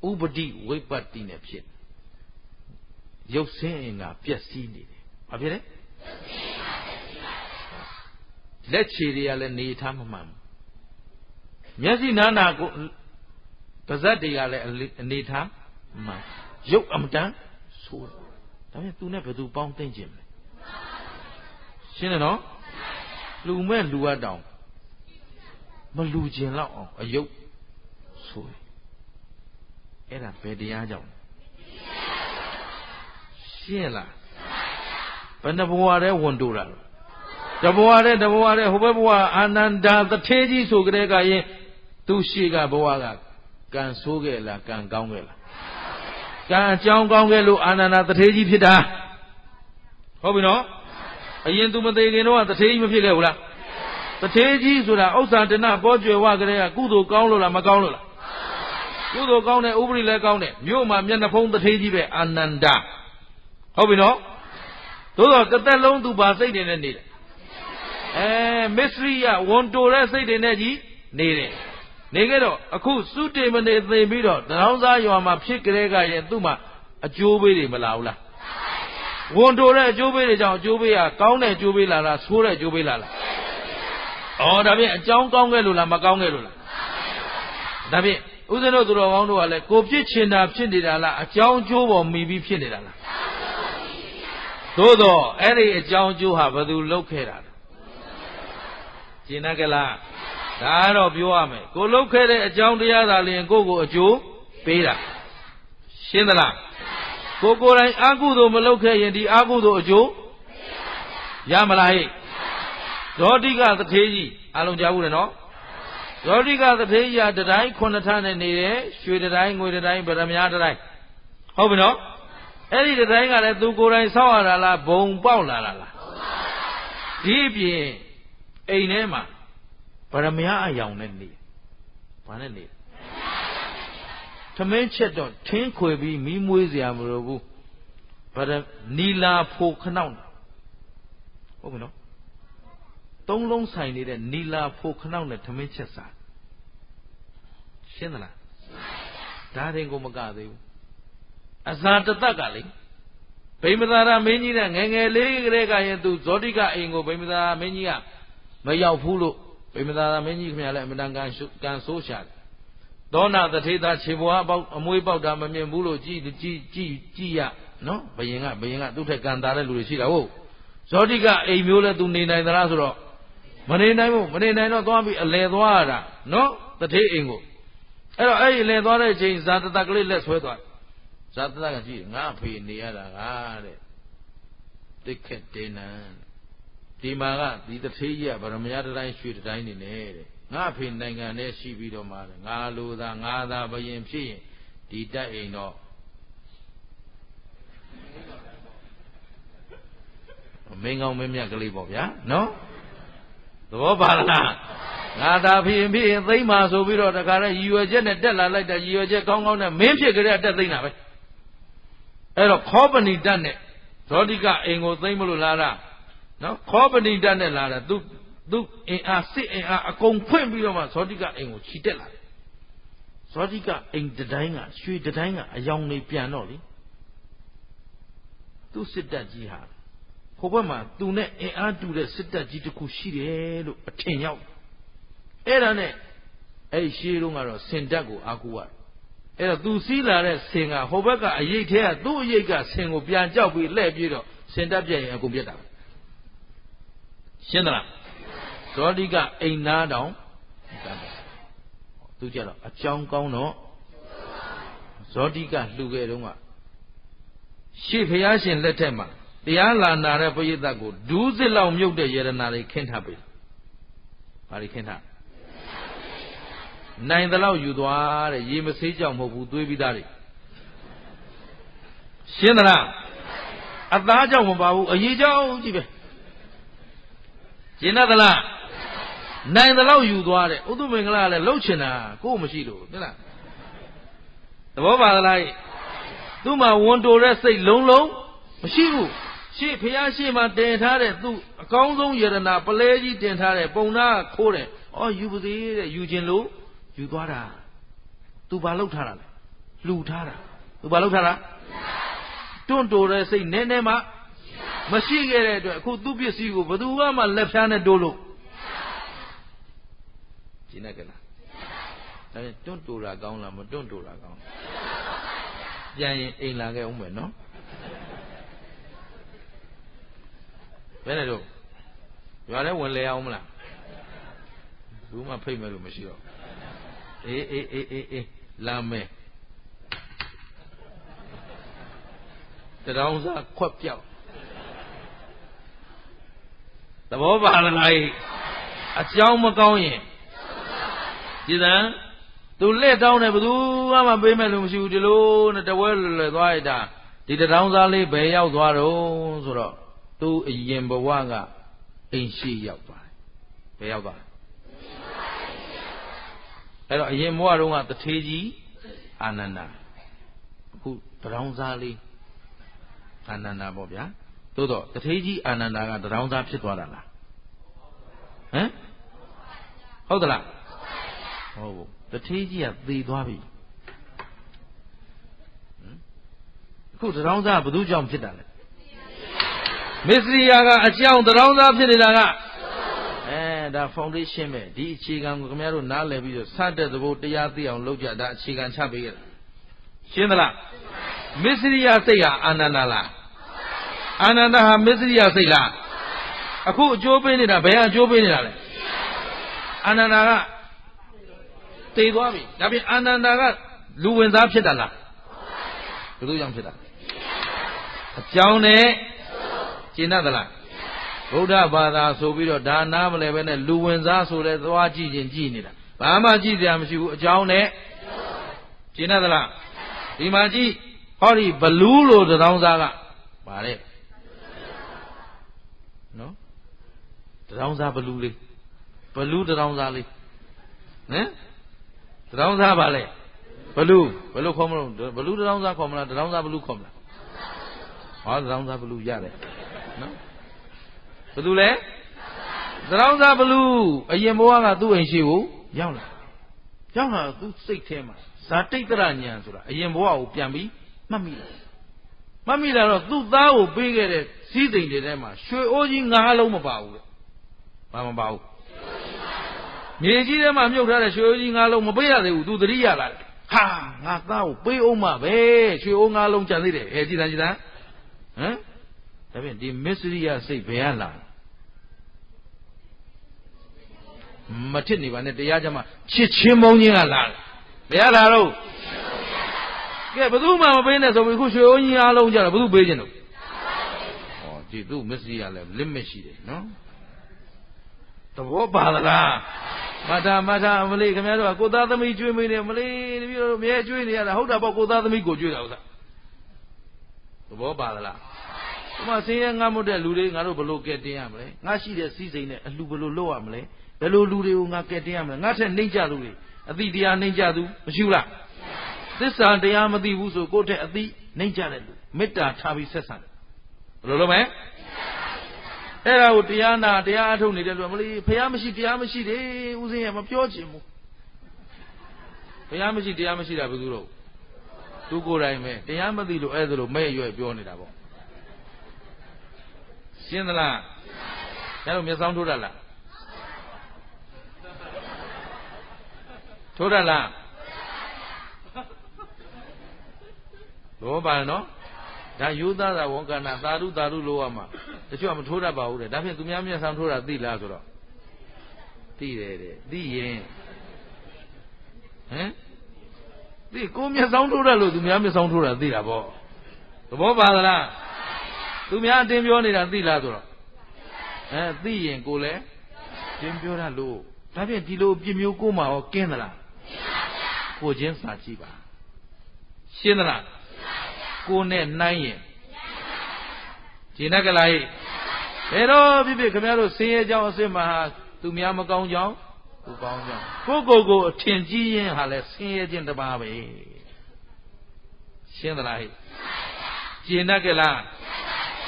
ဥပတိဝိပတ္တိနဲ့ဖြစ်ရုပ်ဆင်းအင်္ဂါပျက်စီးနေတယ် ဘာဖြစ်လဲလက်ခြေတွေကလည်းနေထားမမှန်မျက်စိနာနာကိုပါးစပ်တွေကလည်းအနေထားမှန်ရုပ်အမတန်ဆိုးဒါပေမဲ့သူနဲ့ဘယ်သူပေါင်းသိမ့်ခြင်းမလဲရှင်းတယ်နော်လူမဲ့လူအပ်တောင်မလူခြင်းတော့အောင်အယုတ်ဆိုအဲ့ဒါဘယ်တရားကြောင့်ရှင်းလားဘယ်နှဘဝတည်းဝန်တိုးတာတဘဝတည်းဟိုဘက်ဘဝအာနန္ဒာတထေးကြီးဆိုကြတဲ့ကရင်သူရှိကဘဝကကံဆိုးခဲ့လားကံကောင်းခဲ့လားကံအကြောင်းကောင်းခဲ့လို့အာနန္ဒာတထေးကြီးဖြစ်တာဟုတ်ပြီနော်အရင်သူမသေးခင်တော့တထေးကြီးမဖြစ်ခဲ့ဘူးလားတထေးကြီးဆိုတာဥစ္စာတဏပေါ်ကျွယ်ဝကြတဲ့ကကုသိုလ်ကောင်းလို့လားမကောင်းလို့လားကုသိုလ်ကောင်းတဲ့ဥပရိလည်းကောင်းတယ်မြို့မှာမျက်နှာဖုံးတထေးကြီးပဲအာနန္ဒာဟုတ်ပြီနော်သို့တော့တစ်သက်လုံးသူပါစိတ်တွေနဲ့နေတယ်မစ္စရိယဝန်တိုတဲ့စိတ်တွေနဲ့ကြီးနေတယ်နေကြတော့အခုစုတေမနေသိပြီးတော့တရောင်းစားရွာမှာဖြစ်ကြတဲ့ကရဲ့သူ့မှာအကျိုးပေးတွေမလာဘူးလားဝန်တိုတဲ့အကျိုးပေးတွေကြောင့်အကျိုးပေးကကောင်းတဲ့အကျိုးပေးလာလားဆိုးတဲ့အကျိုးပေးလာလားဒါဖြင့်အကြောင်းကောင်းခဲ့လို့လားမကောင်းခဲ့လို့လားဒါဖြင့်ဦးဇင်းတို့သူတော်ကောင်းတို့ကလည်းကိုဖြစ်ချင်တာဖြစ်နေတာလားအကြောင်းအကျိုးပေါ်မှီပြီးဖြစ်နေတာလားသို့တော့အဲ့ဒီအကြောင်းအကျိုးဟာဘယ်သူလုပ်ခဲ့တာလဲရှင်းတယ်ကလားဒါတော့ပြောရမယ်ကိုလုပ်ခဲ့တဲ့အကြောင်းတရားသာလျှင်ကိုယ့်ကိုအကျိုးပေးတာရှင်းသလားကိုယ်တိုင်အကုသိုလ်မလုပ်ခဲ့ရင်ဒီအကုသိုလ်အကျိုးရမလားဟဲ့ဇောတိကသထေးကြီးအလုံးကြားဘူးလေနော်ဇောတိကသထေးကြီးကတတိုင်းခုနှစ်ထပ်နဲ့နေတယ်ရွှေတတိုင်းငွေတတိုင်းဗရမ ्या တတိုင်းဟုတ်ပြီနော်အဲ့ဒီတတိုင်းကလည်းသူကိုယ်တိုင်ဆောက်ရတာလားဘုံပေါက်လာတာလားဒီအပြင်အိမ်ထဲမှာဗရမ ्या အယောင်နဲ့နေဘာနဲ့နေသမင်းချက်တော့ထင်းခွေပြီးမီးမွေးစရာမလိုဘူးဗရနီလာဖို့ခနောက်ဟုတ်ပြီနော်သုံးလုံးဆိုင်နေတဲ့နီလာဖို့ခနောက်နဲ့သမင်းချက်စားရှင်းသလားဒါရင်ကိုမကသေးဘူးအဇာတတကလေဗိမသာရမင်းကြီးနဲ့ငယ်ငယ်လေးကလေးကရင်သူဇောတိကအိမ်ကိုဗိမသာရမင်းကြီးကမရောက်ဘူးလို့ဗိမသာရမင်းကြီးခင်ဗျာလည်းအမတန်ကန်ဆိုးရှာတယ်သောနာတထေသာခြေဘွားပေါက်အမွေးပေါက်တာမမြင်ဘူးလို့ကြည်ရနော်ဘယင်ကသူ့ထက်ကန်တာတဲ့လူတွေရှိတာဟုတ်ဇောတိကအိမ်မျိုးလဲသူနေနိုင်သလားဆိုတော့မနေနိုင်ဘူးမနေနိုင်တော့သွားပြီးအလဲသွားရတာနော်တထေအိမ်ကိုအဲ့တော့အဲ့ဒီလဲသွားတဲ့အချိန်ဇာတတကလေးလက်ဆွဲသွားဇာတတကကြည့်ငါအဖေနေရတာကတဲ့တိခက်တင်းနံဒီမှာကဒီတထေးကြီးကဗရမ ्या တတိုင်းရွှေတတိုင်းနေနေတဲ့ငါအဖေနိုင်ငံနဲ့ရှိပြီးတော့မှငါလိုသာငါသာဘယင်ဖြစ်ရင်ဒီတက်အိမ်တော့မင်းကောင်းမင်းမြတ်ကလေးပေါ့ဗျာနော်သဘောပါလားငါသာဖြစ်ရင်သိမ့်ပါဆိုပြီးတော့တခါတည်းရည်ရွယ်ချက်နဲ့တက်လာလိုက်တာရည်ရွယ်ချက်ကောင်းကောင်းနဲ့မင်းဖြစ်ကြတဲ့တက်သိမ့်တာပဲအဲ့တော့ခောပဏိတတ်နဲ့ဇောတိကအိမ်ကိုသိမ့်မလို့လာတာနော်ခောပဏိတတ်နဲ့လာတာသူအင်အားစစ်အင်အားအကုန်ဖွင့်ပြီးတော့မှဇောတိကအိမ်ကိုခြိတက်လာတယ်ဇောတိကအိမ်တတိုင်းကရွှေတတိုင်းကအယောင်နေပြန်တော့လေသူစစ်တပ်ကြီးဟာဟိုဘက်မှာသူနဲ့အင်အားတူတဲ့စစ်တပ်ကြီးတစ်ခုရှိတယ်လို့အထင်ရောက်အဲ့ဒါနဲ့အဲ့ရှေးတုန်းကတော့စင်တပ်ကိုအာကူရအဲ့တော့သူစီးလာတဲ့စင်ကဟိုဘက်ကအရေးထဲကသူ့အရေးကစင်ကိုပြန်ကြောက်ပြီးလှည့်ပြီးတော့စင်တပ်ပြည့်ရင်အကုန်ပြတ်တာရှင်းသလားဇောတိကအိမ်သားတောင်သူကြတော့အကြောင်းကောင်းတော့ဇောတိကလှူခဲ့တုန်းကရှေ့ဖျားရှင်လက်ထက်မှာတရားလာနာတဲ့ပရိသတ်ကိုဒူးစစ်လောက်မြုပ်တဲ့ယရနာတွေခင်းထားပြီ။ဘာတွေခင်းထားနိုင်တဲ့လောက်ယူသွားတဲ့ရေမဆေးကြောင်မဟုတ်ဘူးသွေးပြီးသားတွေရှင်းသလားအသားကြောင့်မပါဘူးအရေးကြောင့်ကြီးပဲရှင်းသလားနိုင်တဲ့လောက်ယူသွားတဲ့ဥဒ္ဓမင်္ဂလာလည်းလှုပ်ချင်တာကိုယ်မရှိလို့သိလားသဘောပါလားသူ့မှာဝန်တိုတဲ့စိတ်လုံးလုံးမရှိဘူးရှေ့ဖျားရှေ့မှာတင်ထားတဲ့သူအကောင်းဆုံးယရနာပလဲကြီးတင်ထားတဲ့ပုံနာခိုးတယ်ယူပါစေတဲ့ယူခြင်းလို့ယူသွားတာသူဘာလုပ်ထားတာလဲလှူထားတာသူဘာလုပ်ထားတာတွန့်တိုတဲ့စိတ်နည်းနည်းမှ မရှိခဲ့တဲ့အတွက်အခုသူ့ပစ္စည်းကိုဘယ်သူမှလက်ဖြားနဲ့တိုးလို့ရှင်းနေကြလားဒါနဲ့တွန့်တူတာကောင်းလားမတွန့်တူတာကောင်းပြန်ရင်အိမ်လာခဲ့အောင်မယ်နော်ဘယ်နဲ့တော့ရွာထဲဝင်လဲအောင်မလားဘူးမှဖိတ်မယ်လို့မရှိတော့အေးလာမယ်တရောင်းစားခွက်ပြောက်သဘောပါလားအကြောင်းမကောင်းရင်ကြည်စံသူလက်တောင်းတယ်ဘယ်သူမှပေးမယ်လို့မရှိဘူးဒီလိုနဲ့တဝဲလွယ်သွားရတာဒီတရောင်းစားလေးဘယ်ရောက်သွားတော့ဆိုတော့သူအရင်ဘဝကအိမ်ရှိရောက်သွားတယ်ဘယ်ရောက်သွားအဲ့တော့အရင်ဘဝတုန်းကတထေးကြီးအာနန္ဒာအခုတရောင်းစားလေးအာနန္ဒာပေါ့ဗျာသို့တော့တထေးကြီးအာနန္ဒာကတရောင်းစားဖြစ်သွားတာလားဟမ်ဟုတ်သလားဟုတ်ဘူးတထေးကြီးကသေသွားပြီအခုတရောင်းစားဘယ်သူကြောင့်ဖြစ်တာလဲမစ္စရိယာကအကြောင်းတရောင်းစားဖြစ်နေတာကဒါ foundation ပဲဒီအခြေခံကိုခင်ဗျားတို့နားလည်ပြီးတော့စတဲ့သဘောတရားသိအောင်လုပ်ကြဒါအခြေခံချပေးခဲ့ရှင်းသလားမစ္စရိယာစိတ်ဟာအာနန္ဒာလားအာနန္ဒာဟာမစ္စရိယာစိတ်လားအခုအကျိုးပေးနေတာဘယ်အကျိုးပေးနေတာလဲအာနန္ဒာကသေသွားပြီဒါပြင်အာနန္ဒာကလူဝင်စားဖြစ်တာလားဘယ်လိုကြောင့်ဖြစ်တာအကြောင်းနဲ့ရှင်းသလားဗုဒ္ဓဘာသာဆိုပြီးတော့ဒါနာမလဲပဲနဲ့လူဝင်စားဆိုတဲ့သွားကြည့်ခြင်းကြည့်နေတာဘာမှကြည့်စရာမရှိဘူးအကြောင်းနဲ့ရှင်းသလားဒီမှာကြည့်ဟောဒီဘလူးလို့တရောင်းစားကပါတဲ့နော်တရောင်းစားဘလူးလေးဘလူးတရောင်းစားလေးဟမ်တရောင်းစားပါလေဘလူးဘယ်လိုခေါ်မလို့ဘလူးတရောင်းစားခေါ်မလားတရောင်းစားဘလူးခေါ်မလားဟောတရောင်းစားဘလူးရတယ်နော်ဘယ်သူလဲသရောင်းစားဘလူးအရင်ဘဝကသူ့အိမ်ရှိကိုရောက်လာသူ့စိတ်ထဲမှာဇာတိတ်တရဉာဏ်ဆိုတာအရင်ဘဝကိုပြန်ပြီးမှတ်မိလာတော့သူ့သားကိုပေးခဲ့တဲ့စည်းစိမ်တွေထဲမှာရွှေအိုးကြီး9လုံးမပါဘူးလေဘာမပါဘူးမြေကြီးထဲမှာမြုပ်ထားတဲ့ရွှေအိုးကြီး9လုံးမပေးရသေးဘူးသူသတိရလာတယ်ဟာငါသားကိုပေးအောင်မပဲရွှေအိုး9လုံးကြံသေးတယ်ကြည်သားဟမ်ဒါဖြင့်ဒီမစ္စရိယစိတ်ဘယ်ကလာမထစ်နေပါနဲ့တရားကြမှာချစ်ချင်းမုန်းခြင်းကလာဘယ်ကလာတော့ကဲဘယ်သူမှမပေးနဲ့ဆိုပြီးခုရွှေအိုးကြီးအားလုံးကြတော့ဘယ်သူပေးခြင်းတော့ဟောဒီသူမစ္စရိယလည်း limit ရှိတယ်နော်သဘောပါသလားမထာအမလေးခင်ဗျားတို့ကကိုသားသမီးကျွေးမင်းနေမလေးတပည့်တော်မြဲကျွေးနေရတာဟုတ်တာပေါ့ကိုသားသမီးကိုကျွေးတာဥစ္စာသဘောပါသလားဒီမှာဆင်းရဲငတ်မွတ်တဲ့လူတွေငါတို့ဘယ်လိုကဲတင်ရမလဲငါရှိတဲ့စီးစိမ်နဲ့အလှဘယ်လိုလုပ်ရမလဲဘယ်လိုလူတွေကိုငါကဲတင်ရမလဲငါထက်နှိမ့်ကြလူတွေအတိတရားနှိမ့်ကြသူမရှိဘူးလားသစ္စာတရားမသိဘူးဆိုကိုယ့်ထက်အတိနှိမ့်ကြတဲ့လူမေတ္တာထားပြီးဆက်ဆံတယ်ဘယ်လိုလုပ်မလဲအဲ့ဒါကိုတရားနာတရားအထုတ်နေတဲ့လူမလေးဖះမရှိတရားမရှိတယ်ဦးစင်းရမပြောချင်ဘူးဖះမရှိတရားမရှိတာဘယ်သူတော့သူကိုယ်တိုင်ပဲတရားမသိလို့အဲ့ဒါလိုမဲ့ရွယ်ပြောနေတာပေါ့ရှင်းသလားကျတော့မျက်စောင်းထိုးတတ်လားထိုးတတ်လားဘောပါနော်ဒါယူသားတာဝန်ကနာသာဓုလို့ရမှာတချို့ကမထိုးတတ်ပါဘူးတဲ့ဒါဖြင့်သူများမျက်စောင်းထိုးတာသိလားဆိုတော့သိတယ်တဲ့သိရင်ဟမ်သိကိုမျက်စောင်းထိုးတတ်လို့သူများမျက်စောင်းထိုးတာသိတာပေါ့သဘောပါသလားသူများအတင်းပြောနေတာသိလားဆိုတော့သိရင်ကိုလည်းတင်းပြောတတ်လို့ဒါဖြင့်ဒီလိုပြမျိုးကိုမှရောကင်းသလားကိုချင်းစာကြည့်ပါရှင်းသလားကိုနဲ့နှိုင်းရင်ရှင်းတတ်ကြလားဘယ်တော့ဖြစ်ခင်ဗျားတို့ဆင်းရဲကြောင်းအစစ်မှာသူများမကောင်းကြောင်းကိုကောင်းကြောင်းကိုအထင်ကြီးရင်ဟာလဲဆင်းရဲခြင်းတစ်ပါးပဲရှင်းသလားရှင်းတတ်ကြလား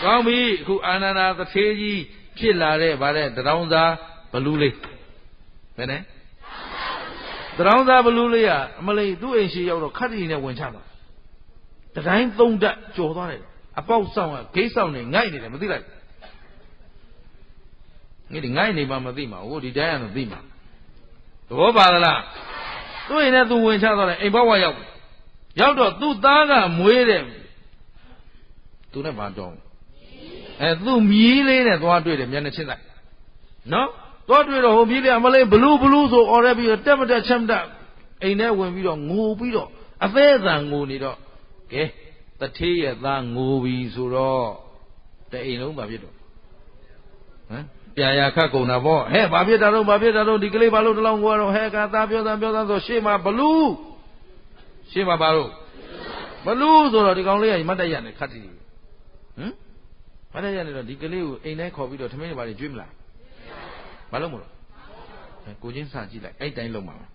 ကောင်းပြီအခုအာနန္ဒာသထေးကြီးဖြစ်လာတဲ့ဗါတဲ့တရောင်းသားဘလူးလေးဘယ်နဲ့တရောင်းသားဘလူးလေးကအမလေးသူ့အိမ်ရှိရောက်တော့ခတ်တီနဲ့ဝင်ချသွားတတိုင်းသုံးတက်ကြော်သွားတယ် အပေါက်ဆောင်ကဂိတ်ဆောင်နေငိုက်နေတယ်မသိလိုက်ငါဒီငိုက်နေမှမသိမှာဟိုဒီတိုင်းကတော့သိမှာသဘောပါသလားသူ့ရင်နဲ့သူဝင်ချသွားတယ်အိမ်ဘဝရောက်တော့သူ့သားကမွေးတယ်သူနဲ့ဘာတော့သူ့မြီးလေးနဲ့သွားတွေ့တယ်မျက်နှာချင်းလိုက်နော်သွားတွေ့တော့ဟိုမြီးလေးအမလေးဘလူးဆိုអော်ရပြီးတော့တက်မတက်ချက်မတက်အိမ်ထဲဝင်ပြီးတော့ငိုပြီးတော့အသေးအံငိုနေတော့ကဲတထေးရဲ့သားငိုပြီဆိုတော့တအိမ်လုံးဘာဖြစ်တော့ဟမ်ပြာရခတ်ကုန်တာပေါ့ဟဲ့ဘာဖြစ်တာတော့ဒီကလေးဘာလို့တလောင်းကိုတော့ဟဲ့ကသားပြောသားဆိုရှေ့မှာဘလူးရှေ့မှာဘာလို့ဘလူးဆိုတော့ဒီကောင်လေးကမတ်တက်ရနေခတ်တီဟမ်မတ်တက်ရနေတော့ဒီကလေးကိုအိမ်ထဲခေါ်ပြီးတော့ထမင်းတွေဘာတွေကျွေးမလားဘာလို့မလို့ကိုချင်းစာကြည့်လိုက်အဲ့တိုင်းလုံးမှာဟမ်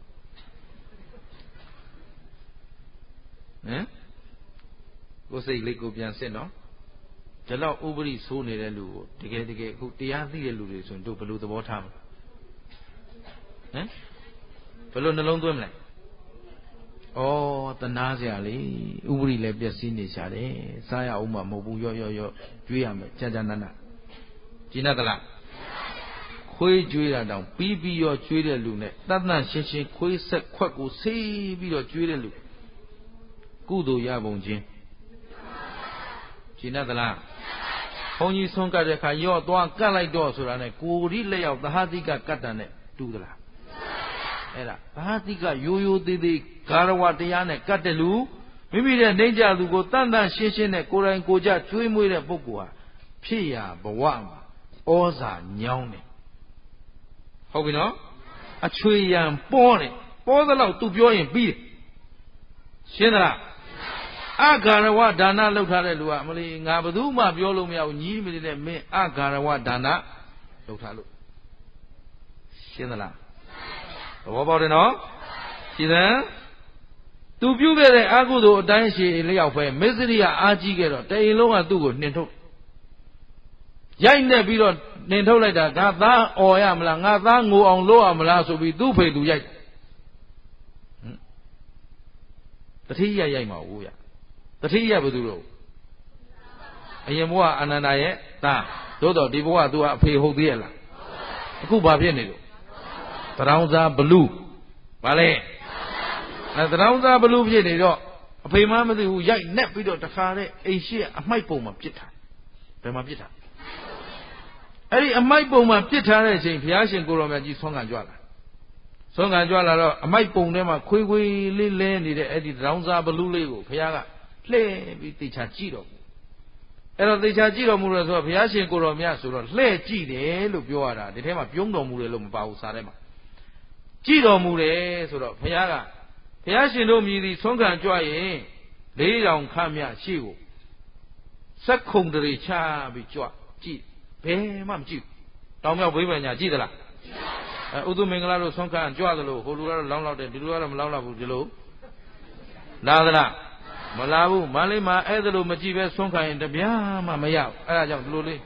ကိုစိတ်လေးကိုပြန်စစ်နော်ဒီလောက်ဥပရိဆိုးနေတဲ့လူကိုတကယ်အခုတရားသိတဲ့လူတွေဆိုရင်တို့ဘယ်လိုသဘောထားမလဲဟမ်ဘယ်လိုနှလုံးသွင်းမလဲဩတနာစရာလေဥပရိလည်းပျက်စီးနေရှာတယ်စားရအောင်မှမဟုတ်ဘူးရော့ကျွေးရမယ်ကြာနာနာကျင်းသလားခွေးကျွေးတာတောင်ပြီးရောကျွေးတဲ့လူနဲ့တတ်တန့်ရှင်းခွေးဆက်ခွက်ကိုဆေးပြီးတော့ကျွေးတဲ့လူကုသိုလ်ရပုံချင်းကျင်းသလားဘုန်းကြီးဆုံးကတ်တဲ့အခါရော့သွားကတ်လိုက်တော့ဆိုတာနဲ့ကိုရီလက်ရောက်သဟတိကကတ်တန်နဲ့တူသလားအဲ့ဒါသဟတိကရိုးသေးဂါရဝတရားနဲ့ကတ်တဲ့လူမိမိတဲ့နှိမ့်ကြသူကိုတန်တန်ရှင်းနဲ့ကိုယ်တိုင်ကိုကြကျွေးမွေးတဲ့ပုဂ္ဂိုလ်ဟာဖြစ်ရဘဝမှာဩဇာညောင်းတယ်ဟုတ်ပြီနော်အချွေရံပေါ်တယ်ပေါ်သလောက်သူပြောရင်ပြီးတယ်ရှင်းသလားအဂါရဝဒါနလောက်ထားတဲ့လူကမလီငါဘယ်သူမှပြောလို့မရဘူးညီးမလေးနဲ့မင်းအဂါရဝဒါနလောက်ထားလို့ရှင်းသလားသဘောပေါက်တယ်နော်ရှင်းတယ်သူပြုခဲ့တဲ့အကုသိုလ်အတိုင်းရှိလျောက်ပဲမစ္စရိယအားကြီးခဲ့တော့တအိမ်လုံးကသူ့ကိုနှင်ထုတ်ရိုက်နေပြီးတော့နှင်ထုတ်လိုက်တာငါသားអော်ရမလားငါသားငိုအောင်လုပ်ရမလားဆိုပြီးသူ့ဖေသူရိုက်တတိယရိုက်မှာဟုတ်ရတတိယဘယ်သူလို့အရင်ဘဝအာနန္ဒာရဲ့သားသို့တော့ဒီဘဝသူကအဖေဟုတ်သေးရဲ့လားအခုဘာဖြစ်နေလို့တရောင်းစားဘလူးဘာလဲတရောင်းစားဘလူးဖြစ်နေတော့အဖေမသိဘူးရိုက်နဲ့ပြီးတော့တခါတဲ့အိမ်ရှိအမိုက်ပုံမှာပြစ်ထားဘယ်မှာပြစ်ထားအဲ့ဒီအမိုက်ပုံမှာပြစ်ထားတဲ့အချိန်ဘုရားရှင်ကိုရောင်မြတ်ကြီးဆွမ်းခံကြွလာတော့အမိုက်ပုံထဲမှာခွေးလေးလဲနေတဲ့အဲ့ဒီတရောင်းစားဘလူးလေးကိုဘုရားကလှည့်ပြီးတေချာကြည့်တော့အဲ့တော့တေချာကြည့်တော်မူလို့ဆိုတော့ဘုရားရှင်ကိုရောင်မြတ်ဆိုတော့လှည့်ကြည့်တယ်လို့ပြောရတာဒီထဲမှာပြုံးတော်မူတယ်လို့မပါဘူးစာထဲမှာကြည့်တော်မူတယ်ဆိုတော့ဘုရားရှင်တို့မြည်သည်ဆုံးခံကြွရင်4000ခန့်မြရှိကိုစက်ခုံတရေချပြီးကြွကြည့်ဘယ်မှမကြည့်တောင်မြောက်ဘိဗံညာကြည့်သလားဥဒုမင်္ဂလာတို့ဆုံးခံကြွသလိုဟိုလူကတော့လောင်းလောက်တယ်ဒီလူကတော့မလောင်းလောက်ဘူးဒီလိုလာသလားမလာဘူးမလေးမှာအဲ့ဒါလိုမကြည့်ပဲဆုံးခံရင်တပြားမှမရဘူးအဲ့ဒါကြောင့်ဒီလိုလေး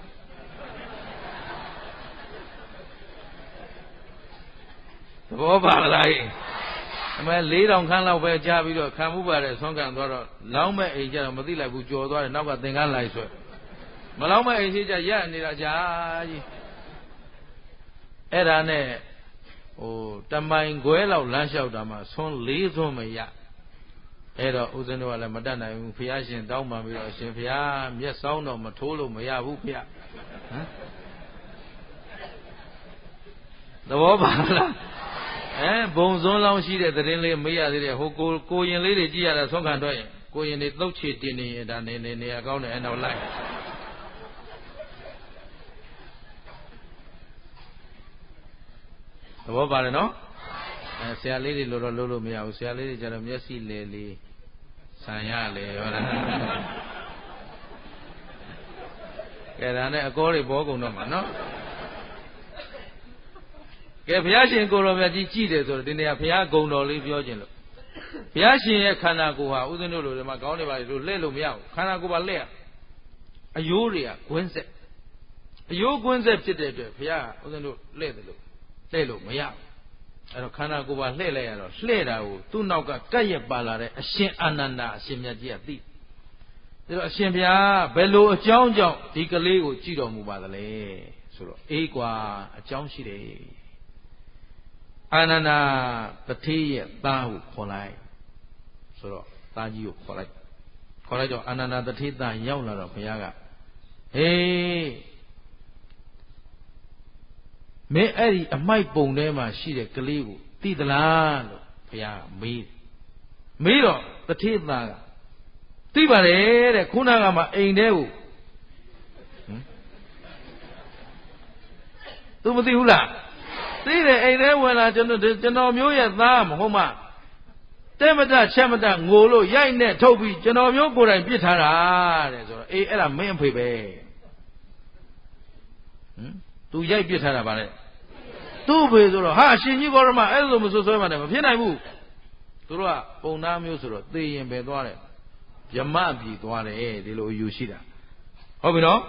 သဘောပါလားအမေ4000ခန်းလောက်ပဲကြားပြီးတော့ခံမှုပါတယ်ဆုံးခံသွားတော့လောင်းမဲ့အိမ်ကျတော့မသိလိုက်ဘူးကြော်သွားတယ်နောက်ကသင်္ကန်းလိုက်ဆွဲမလောင်းမဲ့အိမ်ရှိကြရက်နေတာကြာကြီးအဲ့ဒါနဲ့တမိုင်ခွဲလောက်လမ်းလျှောက်တာမှဆွန်း4ဆွန်းမရအဲ့တော့ဦးဇင်းတို့ကလည်းမတတ်နိုင်ဘူးဘုရားရှင်တောင်းပန်ပြီးတော့ရှင်ဘုရားမျက်စောင်းတော့မထိုးလို့မရဘူးဘုရားဟမ်သဘောပါလားဘုံစွန်းလောင်းရှိတဲ့သတင်းလေးမေးရသေးတယ်ဟိုကိုရင်လေးတွေကြည့်ရတာဆုံးခံတော့ရင်ကိုရင်တွေသုတ်ချေတင်နေရင်ဒါနေရာကောင်းတယ်အဲ့တော့လိုက်သဘောပါတယ်နော်ဆရာလေးတွေလို့တော့လုပ်လို့မရဘူးဆရာလေးတွေကျတော့မျက်စိလေလေဆံရလေဟောတာကဲဒါနဲ့အကောတွေဘောကုန်တော့မှာနော်ကဲဘုရားရှင်ကိုရောမြတ်ကြီးကြည့်တယ်ဆိုတော့ဒီနေရာဘုရားဂုဏ်တော်လေးပြောခြင်းလို့ဘုရားရှင်ရဲ့ခန္ဓာကိုယ်ဟာဥစဉ်တို့လိုဒီမှာကောင်းနေပါလေလို့လှည့်လို့မရဘူးခန္ဓာကိုယ်ပါလှည့်ရအယိုးတွေကကွင်းဆက်အယိုးကွင်းဆက်ဖြစ်တဲ့အတွက်ဘုရားဥစဉ်တို့လှည့်တယ်လို့လှည့်လို့မရဘူးအဲ့တော့ခန္ဓာကိုယ်ပါလှည့်လိုက်ရတော့လှည့်တာကိုသူ့နောက်ကကပ်ရက်ပါလာတဲ့အရှင်အာနန္ဒာအရှင်မြတ်ကြီးကသိ အရှင်ဘုရားဘယ်လိုအကြောင်းကြောင့်ဒီကလေးကိုကြည့်တော်မူပါသလဲဆိုတော့အေးကွာအကြောင်းရှိတယ်အာနန္ဒာတထေးရဲ့သားကိုခေါ်လိုက်ဆိုတော့သားကြီးကိုခေါ်လိုက်တော့အာနန္ဒာတထေးသားရောက်လာတော့ဘုရားကဟေးမင်းအဲ့ဒီအမိုက်ပုံထဲမှာရှိတဲ့ကလေးကိုသိသလားလို့ဘုရားကမေးတော့တထေးသားကသိပါတယ်တဲ့ခုနကမှအိမ်ထဲကိုသူမသိဘူးလားသိတယ်အိမ်ထဲဝင်လာကျွန်တော်မျိုးရဲ့သားမဟုတ်မှတဲမတချက်မတငိုလို့ရိုက်နဲ့ထုတ်ပြီးကျွန်တော်မျိုးကိုယ်တိုင်ပြစ်ထားတာတဲ့ဆိုတော့အေးအဲ့ဒါမင်းအဖေပဲသူရိုက်ပြစ်ထားတာပါလေသူ့ဖေဆိုတော့ဟာရှင်ကြီးဘောရမအဲ့လိုမဆွဆွဲပါနဲ့မဖြစ်နိုင်ဘူးသူတို့ကပုံသားမျိုးဆိုတော့သေရင်ပဲသွားတယ်ဗြဟ္မပြည်သွားတယ်ဒီလိုအယူရှိတာဟုတ်ပြီနော်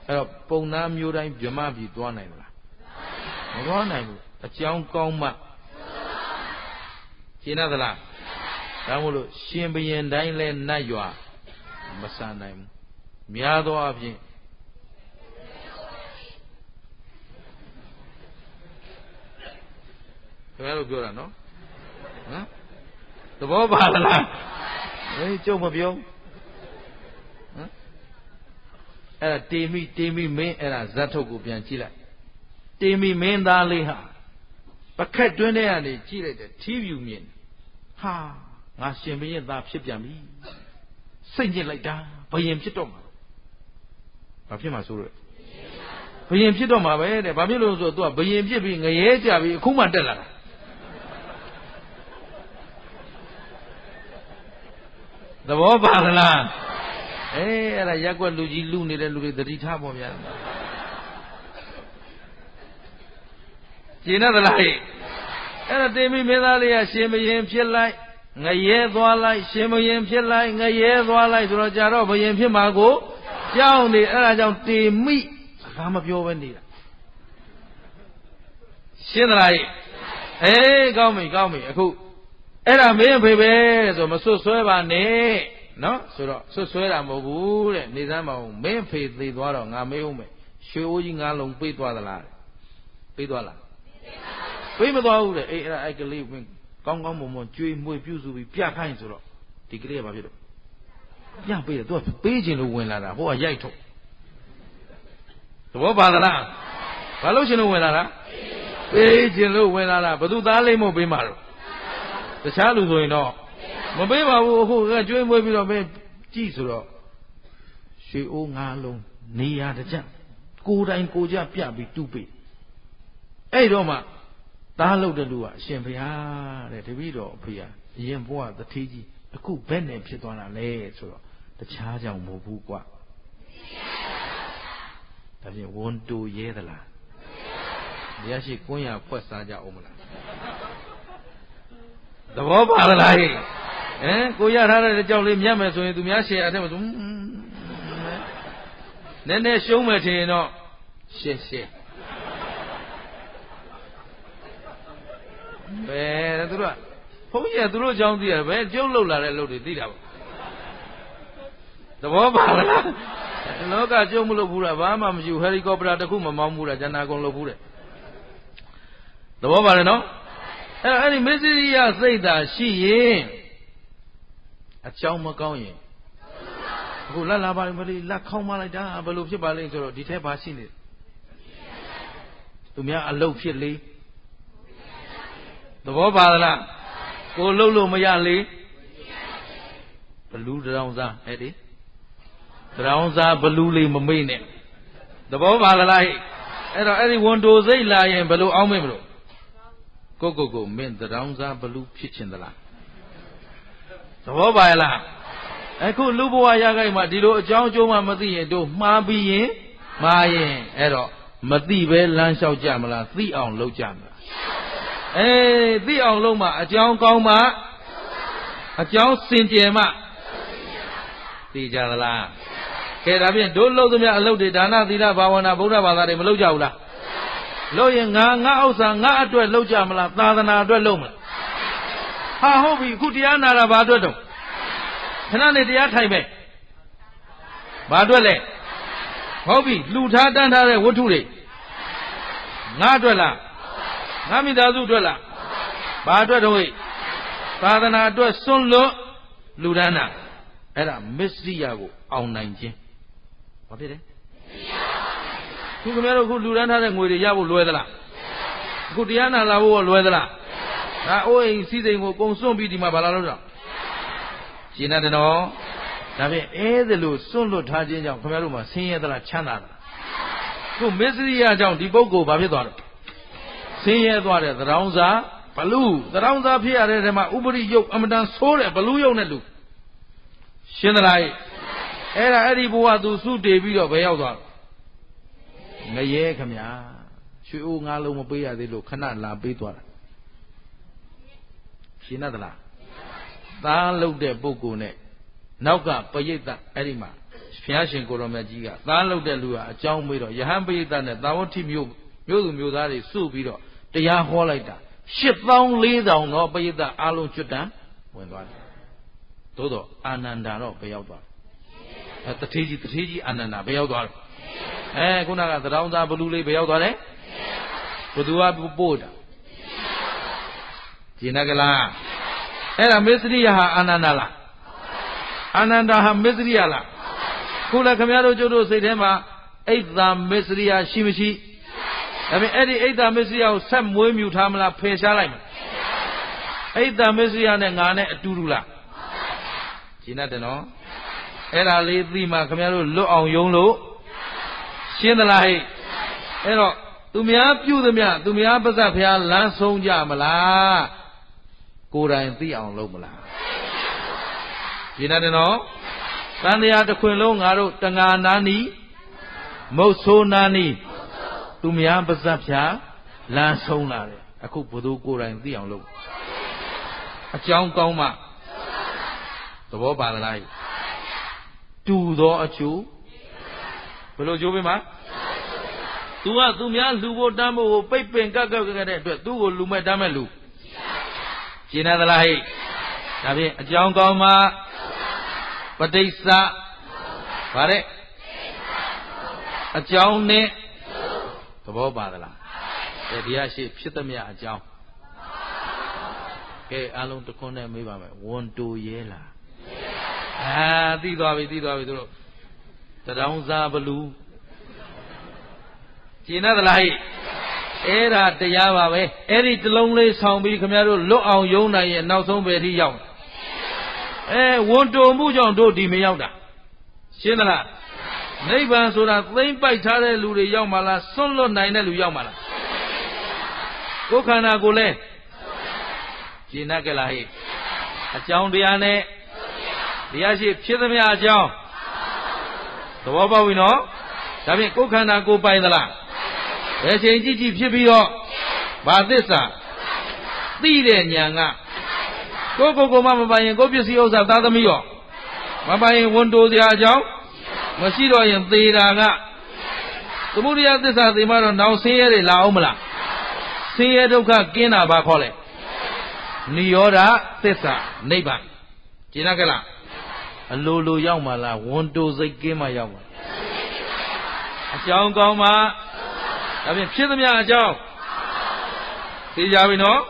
အဲ့တော့ပုံသားမျိုးတိုင်းဗြဟ္မပြည်သွားနိုင်မလားမသွားနိုင်ဘူးအကြောင်းကောင်းမှရှင်းသလားဒါမို့လို့ရှင်ဘရင်တိုင်းလဲနတ်ရွာမဆန်နိုင်ဘူးများသောအားဖြင့်ခင်ဗျားတို့ပြောတာနော်ဟမ်သဘောပါလားအေးကျုပ်မပြောဟမ်အဲ့ဒါတေမိမင်းအဲ့ဒါဇတ်ထုတ်ကိုပြန်ကြည့်လိုက်တေမိမင်းသားလေးဟာပခက်တွင်းထဲကနေကြည့်လိုက်တယ်ထီးပြူမြင်ဟာငါရှင်ဘရင်သားဖြစ်ပြန်ပြီစိတ်ညစ်လိုက်တာဘယင်ဖြစ်တော့မှာဘာဖြစ်မှာဆိုလို့ဘယင်ဖြစ်တော့မှာပဲတဲ့ဘာဖြစ်လို့ဆိုတော့ तू ကဘယင်ဖြစ်ပြီးငရဲကြပြီးအခုမှတက်လာတာသဘောပါလားအေးအဲ့ဒါရက်ွက်လူကြီးလူနေတဲ့လူတွေသတိထားပေါ့ဗျာကျင်းသလားဟဲ့အဲ့ဒါတေမိမင်းသားလေးကရှင်ဘရင်ဖြစ်လိုက်ငရဲသွားလိုက်ရှင်ဘရင်ဖြစ်လိုက်ငရဲသွားလိုက်ဆိုတော့ကြာတော့ဘရင်ဖြစ်မှာကိုကြောက်နေအဲ့ဒါကြောင့်တေမိဘာမပြောပဲနေတာရှင်းသလားဟဲ့အေးကောင်းပြီအခုအဲ့ဒါမင်းဖေပဲဆိုမဆွဆွဲပါနဲ့နော်ဆိုတော့ဆွဆွဲတာမဟုတ်ဘူးတဲ့နေစမ်းမအောင်မင်းဖေသေးသွားတော့ငါမေးဦးမယ်ရွှေအိုးကြီးငါးလုံးပေးသွားသလားပေးသွားလားပေးမသွားဘူးတဲ့အေးအဲ့ဒါအဲ့ကလေးဝင်ကောင်းမွန်ကျွေးမွေပြုစုပြီးပြခိုင်းဆိုတော့ဒီကလေးကဘာဖြစ်လို့ပြပေးတယ်သူကပေးခြင်းလို့ဝင်လာတာဟိုကရိုက်ထုတ်သဘောပါသလားဘာလို့ရှင်လို့ဝင်လာတာပေးခြင်းလို့ဝင်လာတာဘသူသားလေးမို့ပေးမှာတော့တခြားလူဆိုရင်တော့မပေးပါဘူးအခုကကျွေးမွေးပြီးတော့မင်းကြည့်ဆိုတော့ရွှေအိုးငါးလုံးနေရာတစ်ချက်ကိုယ်တိုင်ကိုကြပြပြီးတူးပေးအဲ့တော့မှသားလို့တဲ့လူကအရှင်ဘုရားတဲ့တပည့်တော်ဖေဟာအရင်ဘဝတထေးကြီးအခုဘယ်နဲ့ဖြစ်သွားတာလဲဆိုတော့တခြားကြောင့်မဟုတ်ဘူးကွာဒါဖြင့်ဝန်တူရဲသလားဘုရားရှိကွန်းရဖွက်စားကြအောင်မလားသဘောပါလားဟဲ့ကိုရထားတဲ့ကြောက်လေးမြတ်မယ်ဆိုရင်သူများရှယ်အထက်မှာသူနည်းနည်းရှုံးမယ်ထင်ရင်တော့ရှယ်ဘယ်သူတို့ကဘုန်းကြီးကသူတို့အကြောင်းသိရတယ်ဘယ်ကျုပ်လှုပ်လာတဲ့လှုပ်တွေသိတာပေါ့သဘောပါလားလောကကျုပ်မလှုပ်ဘူးလားဘာမှမရှိဘူးဟယ်လီကော်ပတာတစ်ခုမမောင်းဘူးလားဂျန်နာကုန်လှုပ်ဘူးတဲ့သဘောပါလေနော်အဲ့ဒီမစ္စရိယစိတ်သာရှိရင်အကြောင်းမကောင်းရင်အခုလက်လာပါလိမ့်မလေးလက်ခေါင်းမလိုက်တာဘယ်လိုဖြစ်ပါလိမ့်ဆိုတော့ဒီထဲပါရှိနေသူများအလုတ်ဖြစ်လေသဘောပါလားကိုလှုပ်လို့မရလေဘလူးတောင်စားအဲ့ဒီတောင်စားဘလူးလေးမမေ့နဲ့သဘောပါလားအဲ့တော့အဲ့ဒီဝန်တိုစိတ်လာရင်ဘယ်လိုအောင်းမေ့မလို့ကိုမင်းတောင်စားဘလူးဖြစ်ချင်သလားသဘောပါလားအခုလူဘဝရခိုင်မှာဒီလိုအကြောင်းအကျိုးမှမသိရင်တို့မှားပြီးရင်မှားရင်အဲ့တော့မသိပဲလမ်းလျှောက်ကြမလားသိအောင်လုပ်ကြမလားသိအောင်လုပ်မှအကြောင်းကောင်းမှအကြောင်းစင်ကြယ်မှသိကြသလားကဲဒါဖြင့်တို့လုပ်သမျှအလုပ်တွေဒါနသီလဘာဝနာဗုဒ္ဓဘာသာတွေမလုပ်ကြဘူးလားလုပ်ရင်ငါဥစ္စာငါအတွက်လုပ်ကြမလားသာသနာအတွက်လုပ်မလားဟာဟုတ်ပြီအခုတရားနာတာဘာအတွက်တော့ခဏနေတရားထိုင်ပဲ ဘာအတွက်လဲဟုတ်ပြီလှူထားတန်းထားတဲ့ဝတ္ထုတွေငါအတွက်လားငါမိသားစုအတွက်လားဘာအတွက်တော့ဟိသာသနာအတွက်စွန့်လွတ်လူဒန်းတာအဲ့ဒါမစ္စရိယကိုအောင်နိုင်ခြင်းဘာဖြစ်လဲခုခင်ဗျားတို့ခုလူဒန်းထားတဲ့ငွေတွေရဖို့လွယ်သလားအခုတရားနာလာဖို့လွယ်သလားဒါအိုးအိမ်စည်းစိမ်ကိုကုံစွန့်ပြီးဒီမှာဘာလာလို့တော့ရှင်းတယ်နော်ဒါဖြင့်အဲ့ဒါလို့စွန့်လွတ်ထားခြင်းကြောင့်ခင်ဗျားတို့မှာဆင်းရဲသလားချမ်းသာသလားခုမစ္စရိယကြောင့်ဒီပုဂ္ဂိုလ်ဘာဖြစ်သွားလဲဆင်းရဲသွားတဲ့သရောင်းစာဘလူသရောင်းစာဖြစ်ရတဲ့ထဲမှာဥပရိယုတ်အမတန်ဆိုးတဲ့ဘလူယုတ်နဲ့လူရှင်းသလားအဲ့ဒီဘဝသူစုတည်ပြီးတော့ဘယ်ရောက်သွားငရဲခမညာရွှေအိုးငါးလုံးမပေးရသေးလို့ခဏလာပေးသွားတာရှင်းသလားသားလုတ်တဲ့ပုဂ္ဂိုလ်နဲ့နောက်ကပရိသတ်အဲ့ဒီမှာဘုရားရှင်ကိုရောမြတ်ကြီးကသားလုတ်တဲ့လူကအကြောင်းမေးတော့ယဟန်ပရိသတ်နဲ့သာဝတိမျိုးသူမျိုးသားတွေစုပြီးတော့တရားဟောလိုက်တာ84,000တော့ပရိသတ်အားလုံးကျွတ်တန်းဝင်သွားတယ်သို့တော့အာနန္ဒာတော့ဘယ်ရောက်သွားလဲတထေးကြီးအာနန္ဒာဘယ်ရောက်သွားလဲခုနကသရောင်းသားဘလူလေးဘယ်ရောက်သွားလဲဘသူကပို့တာကျင်နာကလားအဲ့ဒါမစ္စရိယဟာအာနန္ဒာလားအာနန္ဒာဟာမစ္စရိယလားခုလည်းခင်ဗျားတို့ကျုပ်တို့စိတ်ထဲမှာအိတ်သာမစ္စရိယရှိမရှိဒါပေမဲ့အဲ့ဒီအိတ်သာမစ္စရိယကိုဆက်မွေးမြူထားမလားဖယ်ရှားလိုက်မလားအိတ်သာမစ္စရိယနဲ့ငါနဲ့အတူတူလားရှင်းတယ်နော်အဲ့ဒါလေးသိမှခင်ဗျားတို့လွတ်အောင်ယုံလို့ရှင်းသလားဟဲ့အဲ့တော့သူများပြုသမျှသူများပါဇက်ဖျားလမ်းဆုံးကြမလားကိုယ်တိုင်သိအောင်လုပ်မလားရှင်းတယ်နော်တန်တရားတစ်ခွင်လုံးငါတို့တငါနာနီမုတ်ဆိုးနာနီသူများပါဇက်ဖျားလမ်းဆုံးလာတယ်အခုဘုသူကိုယ်တိုင်သိအောင်လုပ်အကြောင်းကောင်းမှသဘောပါလားတူသောအကျိုးဘယ်လိုကျိုးပေးမှာသူကသူများလူဖို့တမ်းဖို့ကိုပိတ်ပင်ကပ်တဲ့အတွက်သူ့ကိုလူမဲ့တမ်းမဲ့လူရှင်းသလားဟဲ့ဒါဖြင့်အကြောင်းကောင်းမှပဋိစ္စဗါတဲ့အကြောင်းနဲ့သဘောပါသလားဒီကရှိဖြစ်သမျှအကြောင်းကဲအလုံးတစ်ခွန်းနဲ့မေးပါမယ်ဝန်တူရဲလားသိသွားပြီသူတို့တရောင်းစားဘလူကျင်သလားဟဲ့အဲ့ဒါတရားပါပဲအဲ့ဒီတလုံးလေးဆောင်ပြီးခင်ဗျားတို့လွတ်အောင်ယုံနိုင်ရဲ့နောက်ဆုံးပဲထိရောက်ဝန်တူမှုကြောင့်တို့ဒီမရောက်တာရှင်းသလားနိဗ္ဗာန်ဆိုတာသိမ့်ပိုက်ထားတဲ့လူတွေရောက်မှာလားစွန့်လွတ်နိုင်တဲ့လူရောက်မှာလားကိုယ်ခန္ဓာကိုယ်လဲကျင်ကြလားဟဲ့အကြောင်းတရားနဲ့တရားရှိဖြစ်သမျှအကြောင်းသဘောပေါက်ပြီနော်ဒါဖြင့်ကိုယ်ခန္ဓာကိုယ်ပိုင်သလားဘယ်ချိန်ကြည့်ဖြစ်ပြီးတော့ဘာသစ္စာသိတဲ့ဉာဏ်ကကိုယ်မပိုင်ရင်ကိုယ်ပစ္စည်းဥစ္စာသားသမီးရောမပိုင်ရင်ဝန်တိုစရာအကြောင်းမရှိတော့ရင်သေတာကသမုဒယသစ္စာသိမှတော့နောင်ဆင်းရဲတွေလာအောင်မလားဆင်းရဲဒုက္ခကင်းတာဘာခေါ်လဲနိရောဓသစ္စာနိဗ္ဗာန်ကျင်ကြလားအလိုရောက်မှလားဝန်တိုစိတ်ကင်းမှရောက်မှာအကြောင်းကောင်းမှဒါဖြင့်ဖြစ်သမျှအကြောင်းသိကြပြီနော်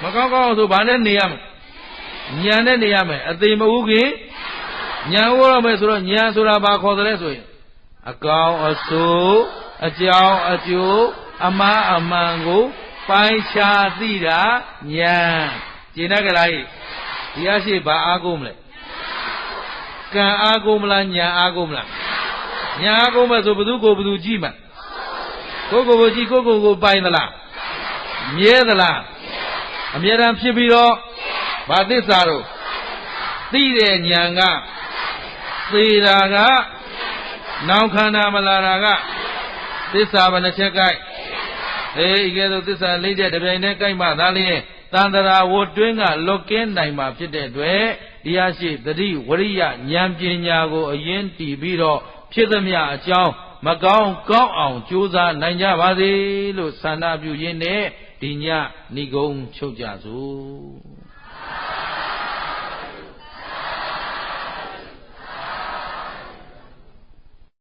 မကောင်းအောင်ဆိုဘာနဲ့နေရမလဲဉာဏ်နဲ့နေရမယ်အသေးမဟုတ်ခင်ဉာဏ်ဟောရမယ်ဆိုတော့ဉာဏ်ဆိုတာဘာခေါ်တယ်လဲဆိုရင်အကောင်အဆိုးအကြောင်းအကျိုးအမှားအမှန်ကိုပိုင်းခြားသိတာဉာဏ်ကျင်ကြလားဒီအရှိဘာအားကိုးမလဲကံအားကိုးမလားဉာဏ်အားကိုးမလားဉာဏ်အားကိုးမယ်ဆိုဘသူကိုဘသူကြည့်မှာကိုကြည့်ကိုပိုင်သလားမြဲသလားအမြဲတမ်းဖြစ်ပြီးတော့ဘာသစ္စာတော့သိတဲ့ဉာဏ်ကသေတာကနောင်ခန္ဓာမလာတာကသစ္စာဘယ်နှချက်ကြိုက်ဤကဲ့သို့သစ္စာလေးချက်တပြိုင်တည်းကြိုက်မှသာလျှင်တန်တရာဝတ်တွင်းကလွတ်ကင်းနိုင်မှာဖြစ်တဲ့အတွက်တရားရှိသတိဝရိယဉာဏ်ပညာကိုအရင်တည်ပြီးတော့ဖြစ်သမျှအကြောင်းမကောင်းကောင်းအောင်ကြိုးစားနိုင်ကြပါစေလို့ဆန္ဒပြုရင်းနဲ့ဒီညဏိဂုံးချုပ်ကြစို့